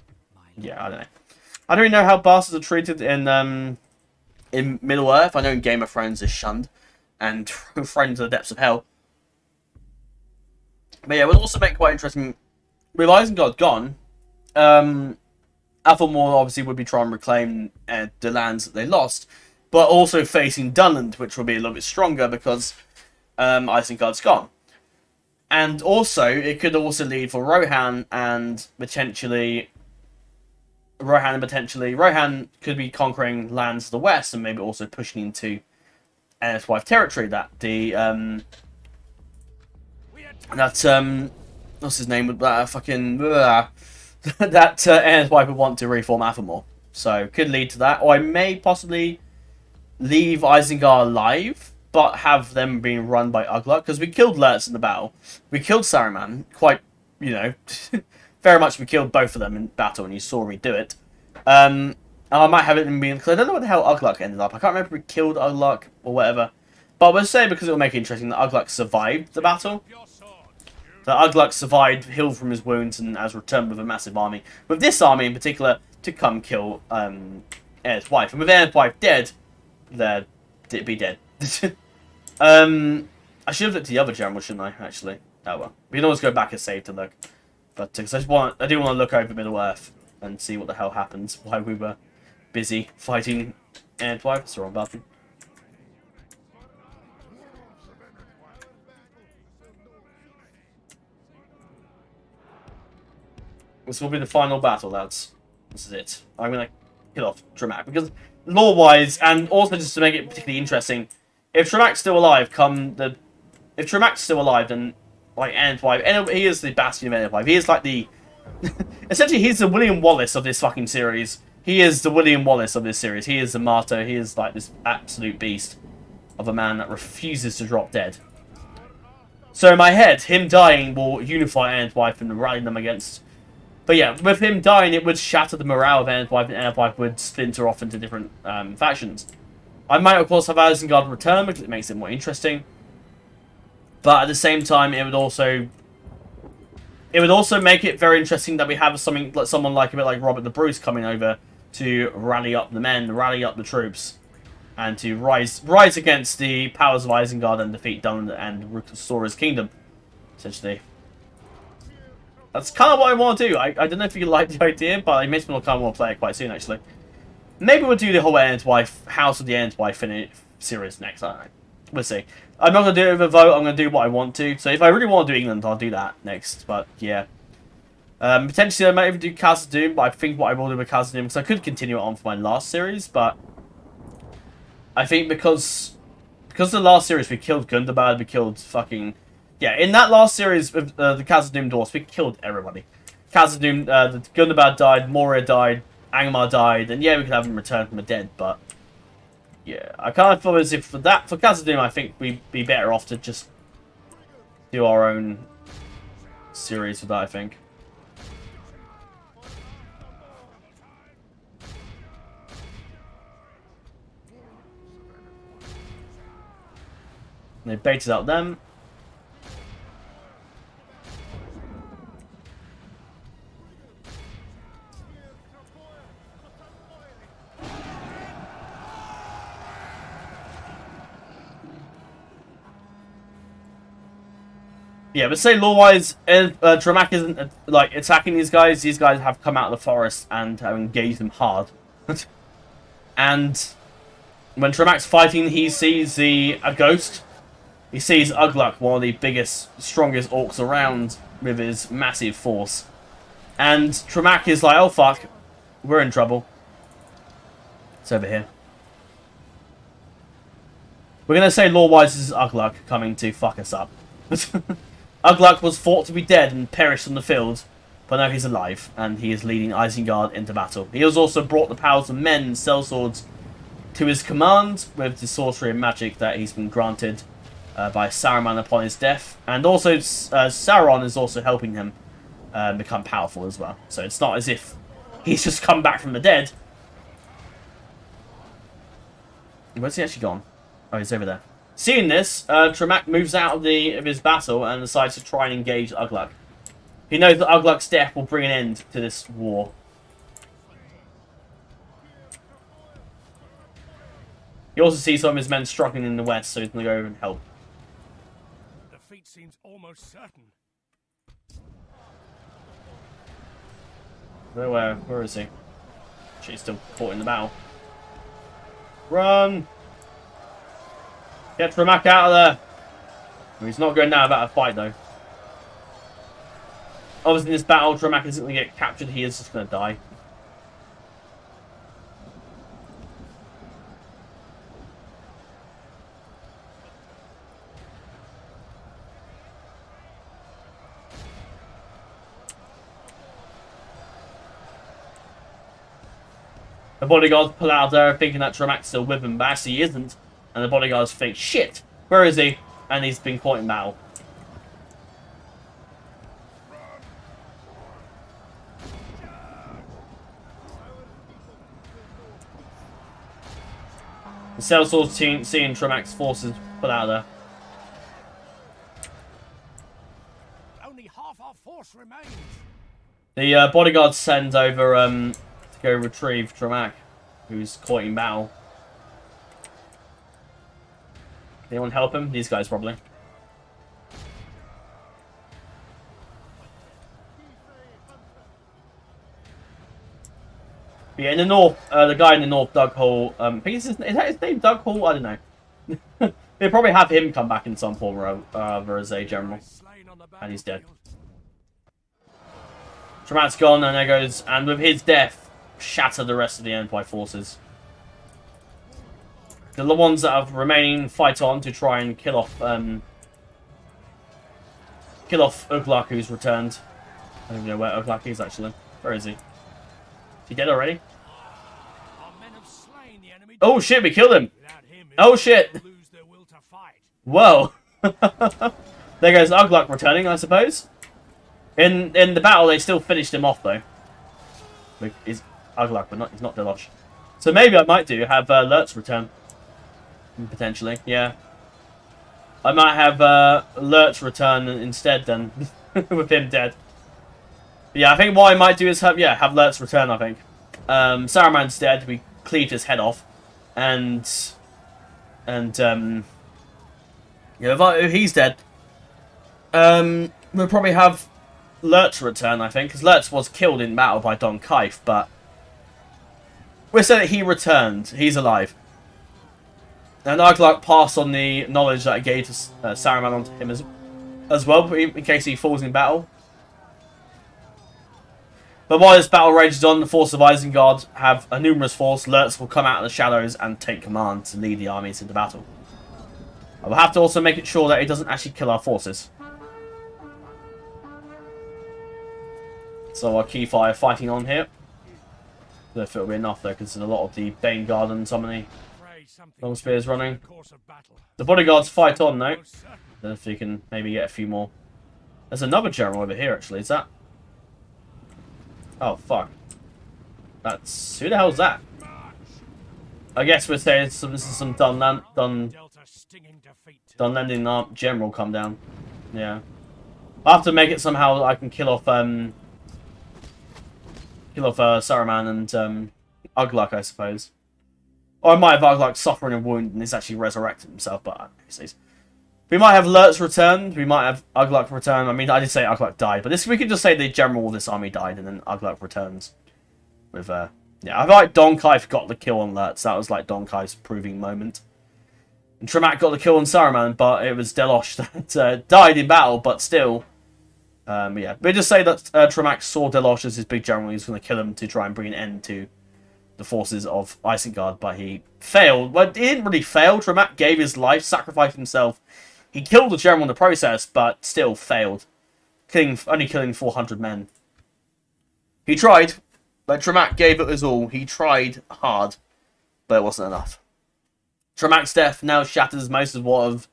yeah, I don't know. I don't really know how bastards are treated in Middle-earth. I know in Game of Thrones is shunned and thrown to the depths of hell. But yeah, it would also make it quite interesting. With Isengard gone, Athelmore obviously would be trying to reclaim the lands that they lost, but also facing Dunland, which will be a little bit stronger because Isengard's gone. And also, it could also lead for Rohan could be conquering lands to the west and maybe also pushing into Enedwaith territory that what's his name? That Enedwaith would want to reform Athelmore. So, could lead to that. Or I may possibly leave Isengard alive, but have them being run by Ugluk, because we killed Lurtz in the battle. We killed Saruman, quite, very much we killed both of them in battle, and you saw me do it. And I might have it in being, because I don't know what the hell Ugluk ended up. I can't remember if we killed Ugluk or whatever. But we'll say, because it will make it interesting, that Ugluk survived the battle. That Ugluk survived, healed from his wounds, and has returned with a massive army. With this army in particular, to come kill Enedwaith. And with Enedwaith dead, they'd be dead. I should have looked at the other general, shouldn't I, actually? Oh well. We can always go back and save to look. But because I do want to look over Middle-earth and see what the hell happens while we were busy fighting Enedwaith. That's the wrong button. This will be the final battle, lads. This is it. I'm going to kill off Tremac because lore-wise, and also just to make it particularly interesting, if Tremac's still alive, then like Enedwaith, he is the bastion of Enedwaith. He is like the essentially he's the William Wallace of this fucking series. He is the William Wallace of this series. He is the martyr. He is like this absolute beast of a man that refuses to drop dead. So in my head, him dying will unify Enedwaith and rally them against. But yeah, with him dying, it would shatter the morale of Enedwaith, and Enedwaith would splinter off into different factions. I might, of course, have Isengard return because it makes it more interesting. But at the same time, it would also make it very interesting that we have someone like a bit like Robert the Bruce coming over to rally up the men, rally up the troops, and to rise against the powers of Isengard and defeat Dunland and restore his kingdom, essentially. That's kind of what I want to do. I don't know if you like the idea, but it makes me kind of want to play it quite soon, actually. Maybe we'll do the whole House of the Enedwaith series next. I don't know. We'll see. I'm not going to do it with a vote. I'm going to do what I want to. So if I really want to do England, I'll do that next. But yeah. Potentially I might even do Khazad Dûm, but I think what I will do with Khazad Dûm, because I could continue it on for my last series, but I think because the last series we killed Gundabad, we killed fucking... Yeah, in that last series of the Khazad Dûm Dwarfs, we killed everybody. Khazad Dûm, the Gundabad died, Moria died, Angmar died, and yeah, we could have him return from the dead, but yeah, I kind of feel as if for Khazad Dûm, I think we'd be better off to just do our own series for that, I think. And they baited out them. Yeah, but say lore-wise, Tremac isn't like attacking these guys. These guys have come out of the forest and have engaged them hard. And when Tremac's fighting, he sees a ghost. He sees Ugluk, one of the biggest, strongest orcs around, with his massive force. And Tremac is like, oh fuck, we're in trouble. It's over here. We're going to say lore-wise this is Ugluk coming to fuck us up. Ugluk was thought to be dead and perished on the field, but now he's alive, and he is leading Isengard into battle. He has also brought the powers of men and sellswords to his command, with the sorcery and magic that he's been granted by Saruman upon his death. And also, Sauron is also helping him become powerful as well. So it's not as if he's just come back from the dead. Where's he actually gone? Oh, he's over there. Seeing this, Tremac moves out of his battle and decides to try and engage Ugluk. He knows that Ugluk's death will bring an end to this war. He also sees some of his men struggling in the west, so he's going to go and help. Defeat seems almost certain. Where is he? She's still caught in the battle. Run! Get Tremac out of there! He's not going down about a fight though. Obviously in this battle, Tremac isn't going to get captured, he is just going to die. The bodyguards pull out there thinking that Tremac's still with him, but actually he isn't. And the bodyguards think, shit, where is he? And he's been caught in battle. The sellswords seeing Tremac's forces pull out there. Only half our force remains. The bodyguards send over to go retrieve Tremac, who's caught in battle. Anyone help him? These guys probably. But yeah, in the north, the guy in the north, Doug Hall. I think is that his name, Doug Hall? I don't know. They'll probably have him come back in some form or other as a general, and he's dead. Tremac's gone, and there goes, and with his death, shatter the rest of the Empire forces. The ones that have remaining fight on to try and kill off Ugluk, who's returned. I don't even know where Ugluk is actually. Where is he? Is he dead already? Oh shit, we killed him! Oh shit! Whoa! There goes Ugluk returning, I suppose. In the battle, they still finished him off though. He's Ugluk, but he's not Delosh. So maybe I might have Lurtz return. Potentially, yeah. I might have Lurtz return instead then, with him dead. But yeah, I think what I might do is have Lurtz return, I think. Saruman's dead, we cleaved his head off. And if he's dead, we'll probably have Lurtz return, I think, because Lurtz was killed in battle by Don Kaif, but we'll say that he returned, he's alive. And Ugluk passed on the knowledge that I gave to Saruman onto him as well, in case he falls in battle. But while this battle rages on, the force of Isengard have a numerous force. Lurtz will come out of the shadows and take command to lead the armies into battle. I will have to also make it sure that he doesn't actually kill our forces. So our key fire fighting on here. I don't know if it'll be enough though, because there's a lot of the Bane Guard and some of the long spears running. The bodyguards fight on though. Don't know if you can maybe get a few more. There's another general over here actually, is that? Oh fuck. That's who the hell's that? I guess we're saying this is some Dunlending general come down. Yeah. I'll have to make it somehow that I can kill off Saruman and Ugluk, I suppose. Or I might have Ugluk suffering a wound and he's actually resurrected himself, but we might have Lurtz returned, we might have Ugluk return. I mean, I did say Ugluk died, but we could just say the general of this army died and then Ugluk returns. With, yeah, I feel like Don Kaif got the kill on Lurtz. That was like Don Kaif's proving moment. And Tremac got the kill on Saruman, but it was Delosh that died in battle, but still. Yeah, we just say that Tremac saw Delosh as his big general. He was going to kill him to try and bring an end to the forces of Isengard, but he failed. Well, he didn't really fail. Tremac gave his life, sacrificed himself. He killed the general in the process, but still failed. Only killing 400 men. He tried. Like, Tremac gave it his all. He tried hard, but it wasn't enough. Tremac's death now shatters most of what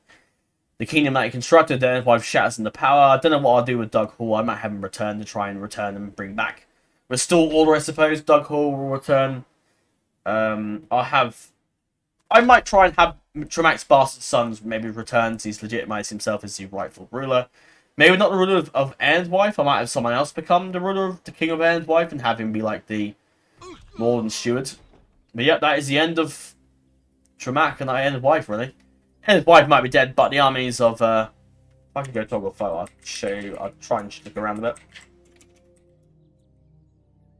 The kingdom that he constructed, the Enedwaith shatters into power. I don't know what I'll do with Doug Hall. I might have him return to try and return and bring back. Restore order, I suppose. Doug Hall will return. I might try and have Tremac's bastard sons maybe return to legitimize himself as the rightful ruler. Maybe not the ruler of Enedwaith. I might have someone else become the ruler of the king of Enedwaith and have him be like the Lord and Steward. But yeah, that is the end of Tremac and Enedwaith, really. Enedwaith might be dead, but the armies of... if I can go toggle photo, I'll show you. I'll try and look around a bit.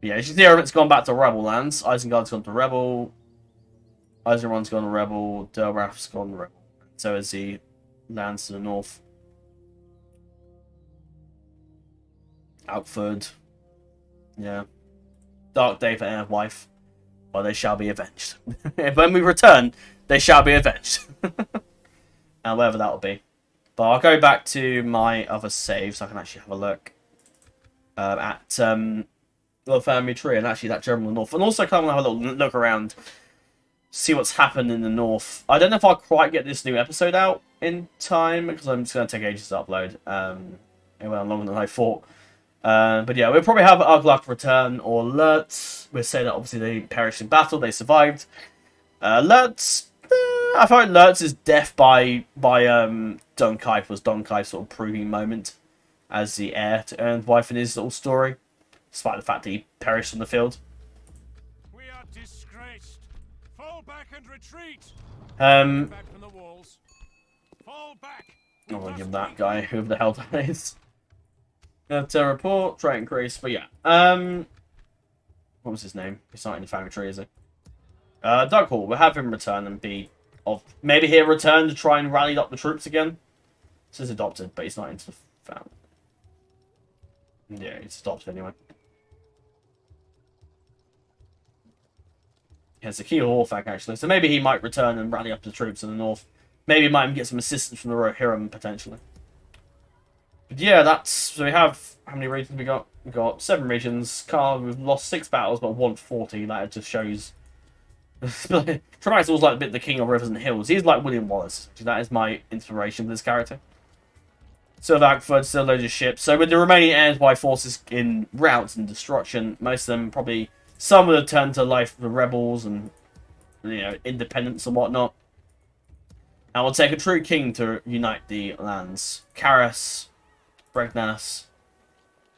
But yeah, as you can see, everything's gone back to Rebel lands. Isengard's gone to Rebel. Eisenron's gone to Rebel. Delrath's gone to Rebel. So is the lands to the north. Outford. Yeah. Dark day for Enedwaith. But they shall be avenged. When we return, they shall be avenged. And whatever that will be. But I'll go back to my other save so I can actually have a look at the family tree and actually that general north. And also come and have a little look around, see what's happened in the north. I don't know if I'll quite get this new episode out in time because I'm just going to take ages to upload. It went longer than I thought. But yeah, we'll probably have Ugluck return or Lurtz. We'll say that obviously they perished in battle, they survived. Lurtz, I feel like Lurtz's death by Dunkife was Dunkife's sort of proving moment as the heir to Enedwaith in his little story, despite the fact that he perished on the field. We are disgraced. Fall back and retreat. Back from the walls. Fall back. I'm gonna give that guy whoever the hell that is. To report, try increase, but yeah. What was his name? He's not in the family tree, is he? Doug Hall, we'll have him return and be of maybe he'll return to try and rally up the troops again. It says adopted, but he's not into the family. Yeah, he's adopted anyway. He has a key Horfag actually, so maybe he might return and rally up the troops in the north. Maybe he might even get some assistance from the Rohirrim potentially. But yeah, that's so we have how many regions we got? We got 7 regions. We've lost 6 battles, but won 40. That just shows. Tremac's always like a bit the king of rivers and hills. He's like William Wallace. That is my inspiration for this character. Still Agford, still loads of ships. So with the remaining Enedwaith forces in rout and destruction, most of them probably some would have turned to life the rebels and independence and whatnot. And we'll take a true king to unite the lands. Karas, Bregnas.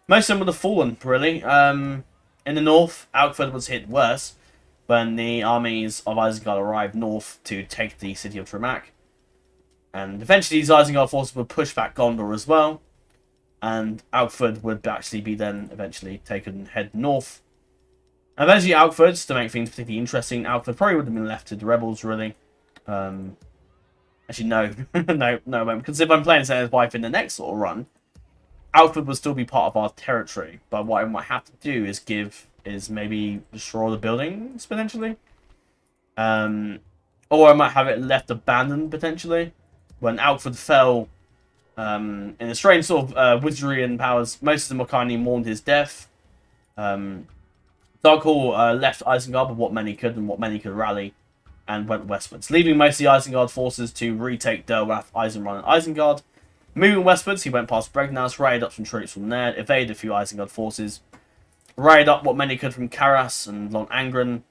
Most of them would have fallen, really. In the north, Alfred was hit worse when the armies of Isengard arrived north to take the city of Tremac. And eventually these Isengard forces would push back Gondor as well. And Alfred would actually be then eventually taken and head north. And eventually Alfred, to make things particularly interesting, Alfred probably would have been left to the rebels, really. Actually, no. no, because if I'm playing Enedwaith in the next sort of run, Alfred would still be part of our territory. But what I might have to do is maybe destroy the buildings, potentially. Or I might have it left abandoned, potentially. When Alfred fell in a strange sort of wizardry and powers, most of them were kindly mourned his death. Dark Hall left Isengard with what many could and what many could rally, and went westwards, leaving most of the Isengard forces to retake Derwath, Eisenron, and Isengard. Moving westwards, he went past Bregnas, rallied up some troops from there, evaded a few Isengard forces, rallied up what many could from Karas and Long Angren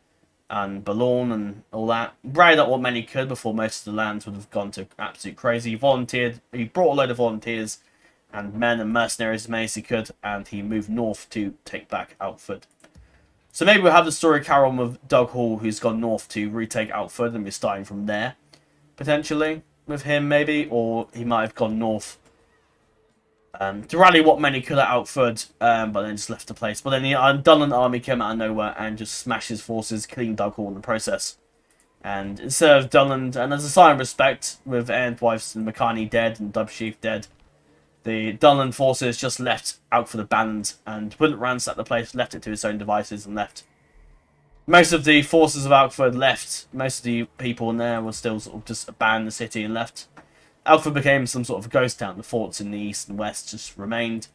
and Balorn and all that. Rallied up what many could before most of the lands would have gone to absolute crazy. He volunteered, he brought a load of volunteers and men and mercenaries as many as he could, and he moved north to take back Alfred. So maybe we'll have the story carry on with Doug Hall, who's gone north to retake Alfred, and we're starting from there, potentially, with him maybe, or he might have gone north to rally what many could at Alfred, but then just left the place. But then the Dunland army came out of nowhere and just smashed his forces, killing Doug Hall in the process. And instead of Dunland, and as a sign of respect, with Enedwaith and Makani dead and Dubsheath dead, the Dunland forces just left Alfred abandoned and wouldn't ransack the place, left it to its own devices and left. Most of the forces of Alfred left. Most of the people in there were still sort of just abandoned the city and left. Alfred became some sort of ghost town. The forts in the east and west just remained.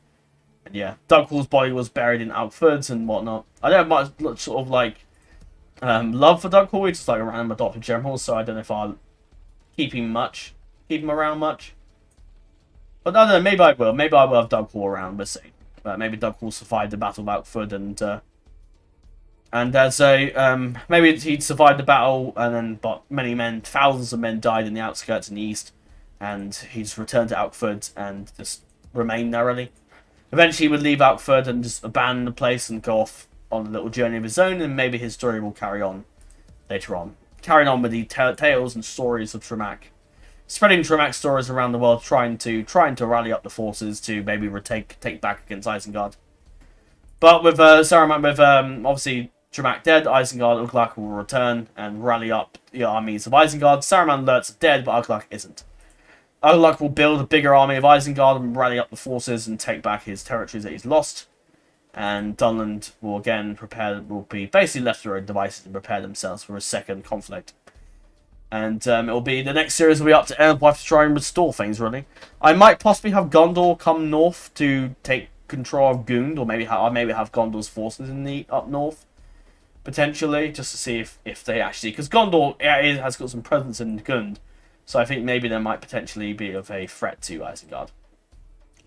And yeah, Doug Hall's body was buried in Alfred and whatnot. I don't have much sort of like love for Doug Hall. He's just like a random adopted general, so I don't know if I'll keep him around much. But I don't know, maybe I will. Maybe I will have Doug around, we'll see. Maybe Doug will survive the Battle of Outford and as maybe he'd survived the battle, and then but many men, thousands of men died in the outskirts in the east, and he's returned to Outford and just remained there really. Eventually, he would leave Outford and just abandon the place and go off on a little journey of his own, and maybe his story will carry on later on. Carrying on with the tales and stories of Tremac. Spreading Tremac stories around the world, trying to rally up the forces to maybe take back against Isengard. But with Saruman, with obviously Tremac dead, Isengard, Uglak will return and rally up the armies of Isengard. Saruman Lurtz dead, but Uglak isn't. Uglak will build a bigger army of Isengard and rally up the forces and take back his territories that he's lost. And Dunland will again will be basically left to their own devices and prepare themselves for a second conflict. And it will be, the next series will be up to Enedwaith to try and restore things, really. I might possibly have Gondor come north to take control of Gund, or maybe have Gondor's forces in the up north, potentially, just to see if they actually, because Gondor has got some presence in Gund, so I think maybe there might potentially be of a threat to Isengard.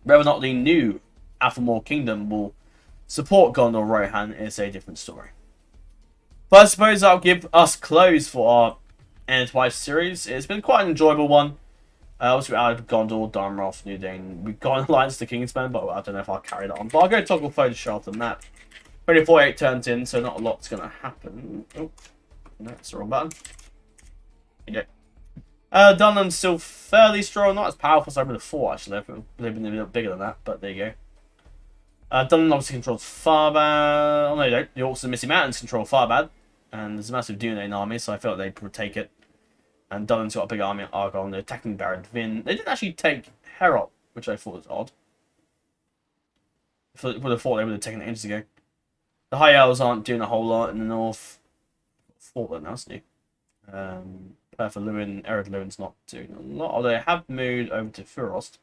Whether or not the new Athelmore Kingdom will support Gondor Rohan is a different story. But I suppose that'll give us close for our Enedwaith series. It's been quite an enjoyable one. Obviously, we added Gondor, Darmroth, New Dane. We've got an alliance to Kingsman, but I don't know if I'll carry that on. But I'll go toggle photo sharp than that. 48 turns in, so not a lot's going to happen. Oh, no, that's the wrong button. There you go. Dunland's still fairly strong, not as powerful as I would have thought, actually. They've been a bit bigger than that, but there you go. Dunland obviously controls Farbad. Oh, no, they don't. The Orcs and Misty Mountains control Farbad. And there's a massive Dunedain army, so I felt they would take it. And Dunland's got a big army at Argon. They're attacking Baron Vin. They didn't actually take Herot, which I thought was odd. I would have thought they would have taken it ages ago. The High Elves aren't doing a whole lot in the north. Fort now, isn't he? Pertha Lewin, Ered Lewin's not doing a lot, although they have moved over to Furost.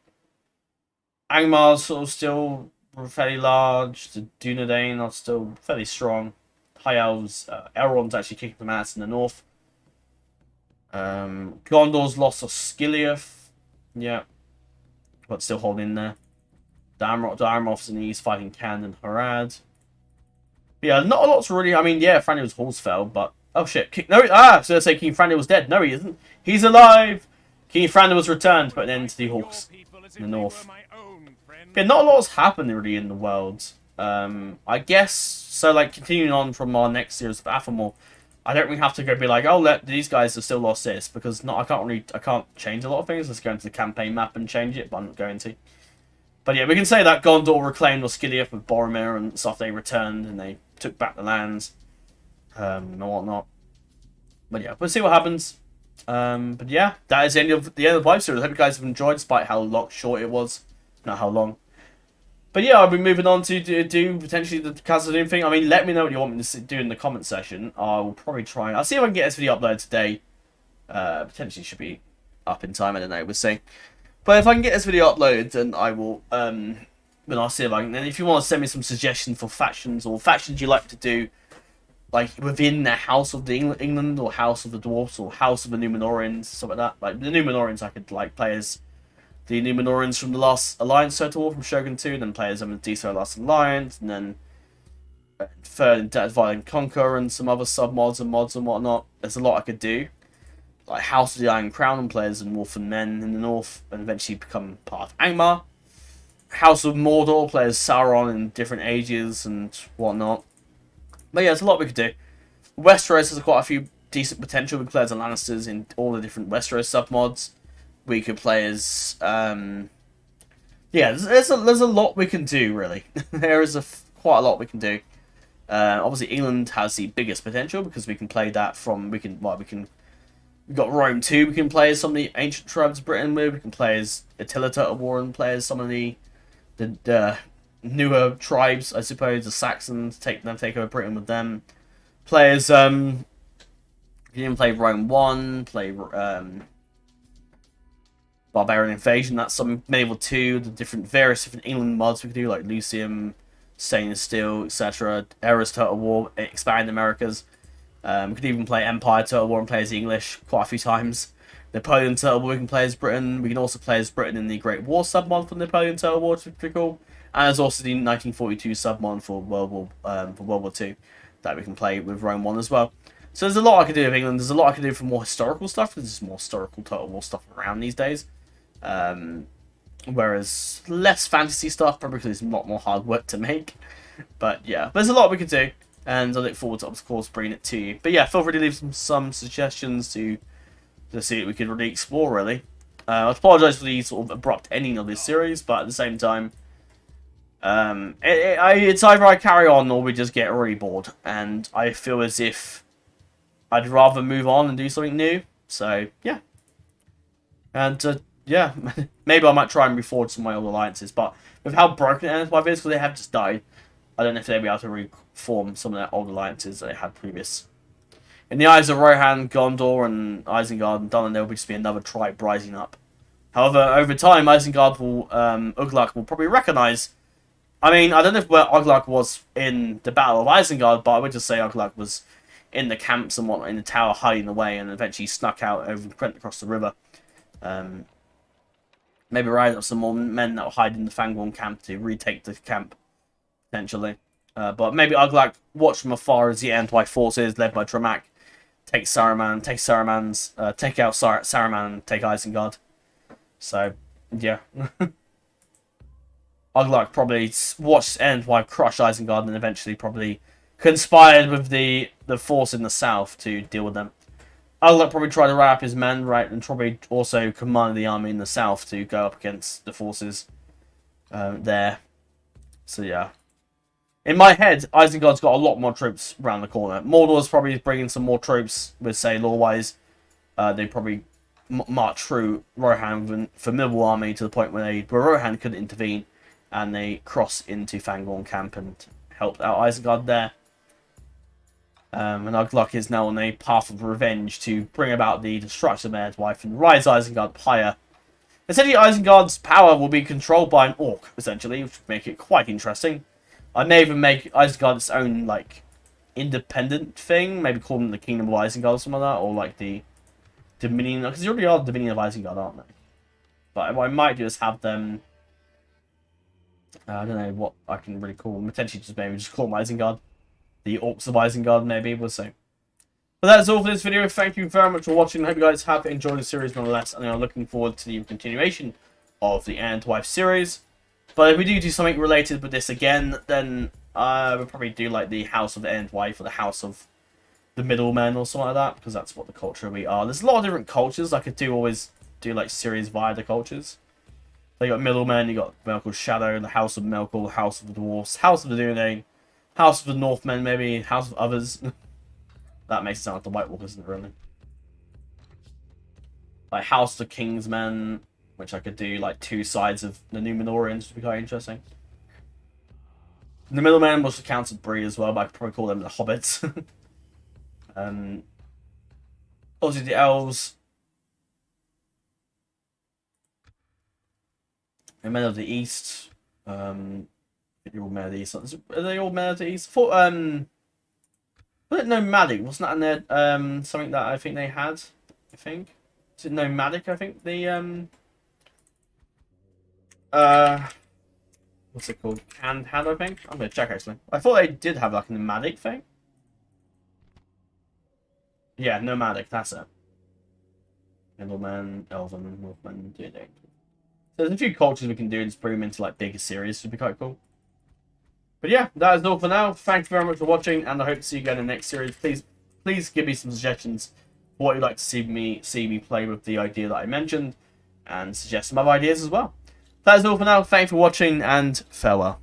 Angmar's sort of still fairly large. The Dunedain are still fairly strong. High Elves, Elrond's actually kicking them ass in the north. Gondor's lost Osgiliath. Yeah. But still holding in there. Darmroth's in the east fighting Can and Harad. Yeah, not a lot's really. I mean, yeah, Thranduil's horse fell, but. Oh shit. So I say King Thranduil's dead. No, he isn't. He's alive! King Thranduil's returned, put an end to the Hawks in the north. Yeah, not a lot's happened really in the world. I guess so. Like continuing on from our next series of Athelmore, I don't really have to go be like, oh, these guys have still lost this because I can't change a lot of things. Let's go into the campaign map and change it, but I'm not going to. But yeah, we can say that Gondor reclaimed Osgiliath with Boromir and stuff. They returned and they took back the lands, and whatnot. But yeah, we'll see what happens. But yeah, that is the end of the Wife series. I hope you guys have enjoyed, despite how short it was, not how long. But yeah, I'll be moving on to do potentially the Khazad-dûm thing. I mean, let me know what you want me to do in the comment section. I will probably try. I'll see if I can get this video uploaded today. Potentially should be up in time. I don't know. We'll see. But if I can get this video uploaded, then I will. Then I'll see if I can. And if you want to send me some suggestions for factions or factions you like to do, like within the House of the England or House of the Dwarfs or House of the Númenóreans, stuff like that. Like the Númenóreans, I could like play as the Númenóreans from the last Alliance Total War from Shogun 2, then play as them in the DSO Last Alliance, and then third in Divide and Conquer and some other sub-mods and mods and whatnot. There's a lot I could do. Like House of the Iron Crown and players and Wolfen Men in the north, and eventually become part of Angmar. House of Mordor players Sauron in different ages and whatnot. But yeah, there's a lot we could do. Westeros has quite a few decent potential. We could play as the Lannisters in all the different Westeros sub-mods. We could play as, yeah, there's a lot we can do, really. There is quite a lot we can do. Obviously, England has the biggest potential because we can play that from, we've got Rome 2 we can play as some of the ancient tribes of Britain with. We can play as Attila Turtle War and play as some of the newer tribes, I suppose, the Saxons, take over Britain with them. Play as, you can play Rome 1, play, Barbarian Invasion, that's some Medieval 2, the various different England mods we could do, like Lucium, Stained Steel, etc. Era's Turtle War, Expand Americas. We could even play Empire Turtle War and play as English quite a few times. Napoleon Turtle War we can play as Britain. We can also play as Britain in the Great War submod for Napoleon Turtle War, which is pretty cool. And there's also the 1942 submod for World War II that we can play with Rome 1 as well. So there's a lot I can do with England. There's a lot I can do for more historical stuff. There's just more historical Total War stuff around these days. Whereas less fantasy stuff, probably because it's a lot more hard work to make. But yeah, there's a lot we can do. And I look forward to, of course, bringing it to you. But yeah, feel free to leave some suggestions to see what we could really explore, really. I apologise for the sort of abrupt ending of this series, but at the same time, it's either I carry on or we just get really bored. And I feel as if I'd rather move on and do something new. So, yeah. And, yeah, maybe I might try and reforge some of my old alliances. But with how broken Enedwaith is, because they have just died, I don't know if they'll be able to reform some of their old alliances that they had previous. In the eyes of Rohan, Gondor, and Isengard and Dunnan, there will just be another tribe rising up. However, over time, Isengard will, Uglak will probably recognise. I mean, I don't know if where Uglak was in the Battle of Isengard, but I would just say Uglak was in the camps and whatnot, in the tower, hiding away, and eventually snuck out over went across the river. Maybe rise up some more men that will hide in the Fangorn camp to retake the camp, potentially. But maybe Uglak watched from afar as the Enedwaith forces, led by Tremac, take Saruman, take out Saruman, and take Isengard. So, yeah. Uglak probably watched Enedwaith crush Isengard and eventually probably conspired with the force in the south to deal with them. Uglak probably tried to rally up his men, right, and probably also commanded the army in the south to go up against the forces there. So, yeah. In my head, Isengard's got a lot more troops around the corner. Mordor's probably bringing some more troops with, say, lore-wise. They probably march through Rohan with a formidable army to the point where Rohan couldn't intervene. And they cross into Fangorn camp and helped out Isengard there. And Uglak is now on a path of revenge to bring about the destruction of Enedwaith and rise Isengard higher. Essentially, Isengard's power will be controlled by an orc, essentially, which would make it quite interesting. I may even make Isengard its own, like, independent thing. Maybe call them the Kingdom of Isengard or something like that. Or, like, the Dominion. Because they already are the Dominion of Isengard, aren't they? But what I might do is have them... I don't know what I can really call them. Potentially just call them Isengard. The Orcs of Isengard, maybe. We'll see. But that's all for this video. Thank you very much for watching. I hope you guys have enjoyed the series nonetheless. And I'm looking forward to the continuation of the Enedwaith series. But if we do something related with this again, then we'll probably do like the House of Enedwaith or the House of the Middlemen or something like that, because that's what the culture we are. There's a lot of different cultures. I could always do like series via the cultures. So you got Middlemen, you got Melkor's Shadow, the House of Melkor, the House of the Dwarfs, House of the Dunedain, House of the Northmen, maybe House of Others. That makes it sound like the White Walkers, doesn't it, really? Like House of the Kingsmen, which I could do like two sides of the Númenóreans, which would be quite interesting. The Middlemen was counted Bree as well, but I could probably call them the Hobbits. Obviously the Elves. The Men of the East. You're all Men of the East. Are they all Men of the East? I thought, was it Nomadic? Wasn't that in there, something that I think they had? I think. Is it Nomadic, I think? The, what's it called? Hand, I think? I'm going to check, actually. I thought they did have, like, a nomadic thing. Yeah, nomadic, that's it. Middleman, Elven, Northman, Dunedain. So there's a few cultures we can do and just bring them into, like, bigger series, which would be quite cool. But yeah, that is all for now. Thank you very much for watching, and I hope to see you again in the next series. Please give me some suggestions for what you'd like to see me play with the idea that I mentioned, and suggest some other ideas as well. That is all for now. Thank you for watching, and farewell.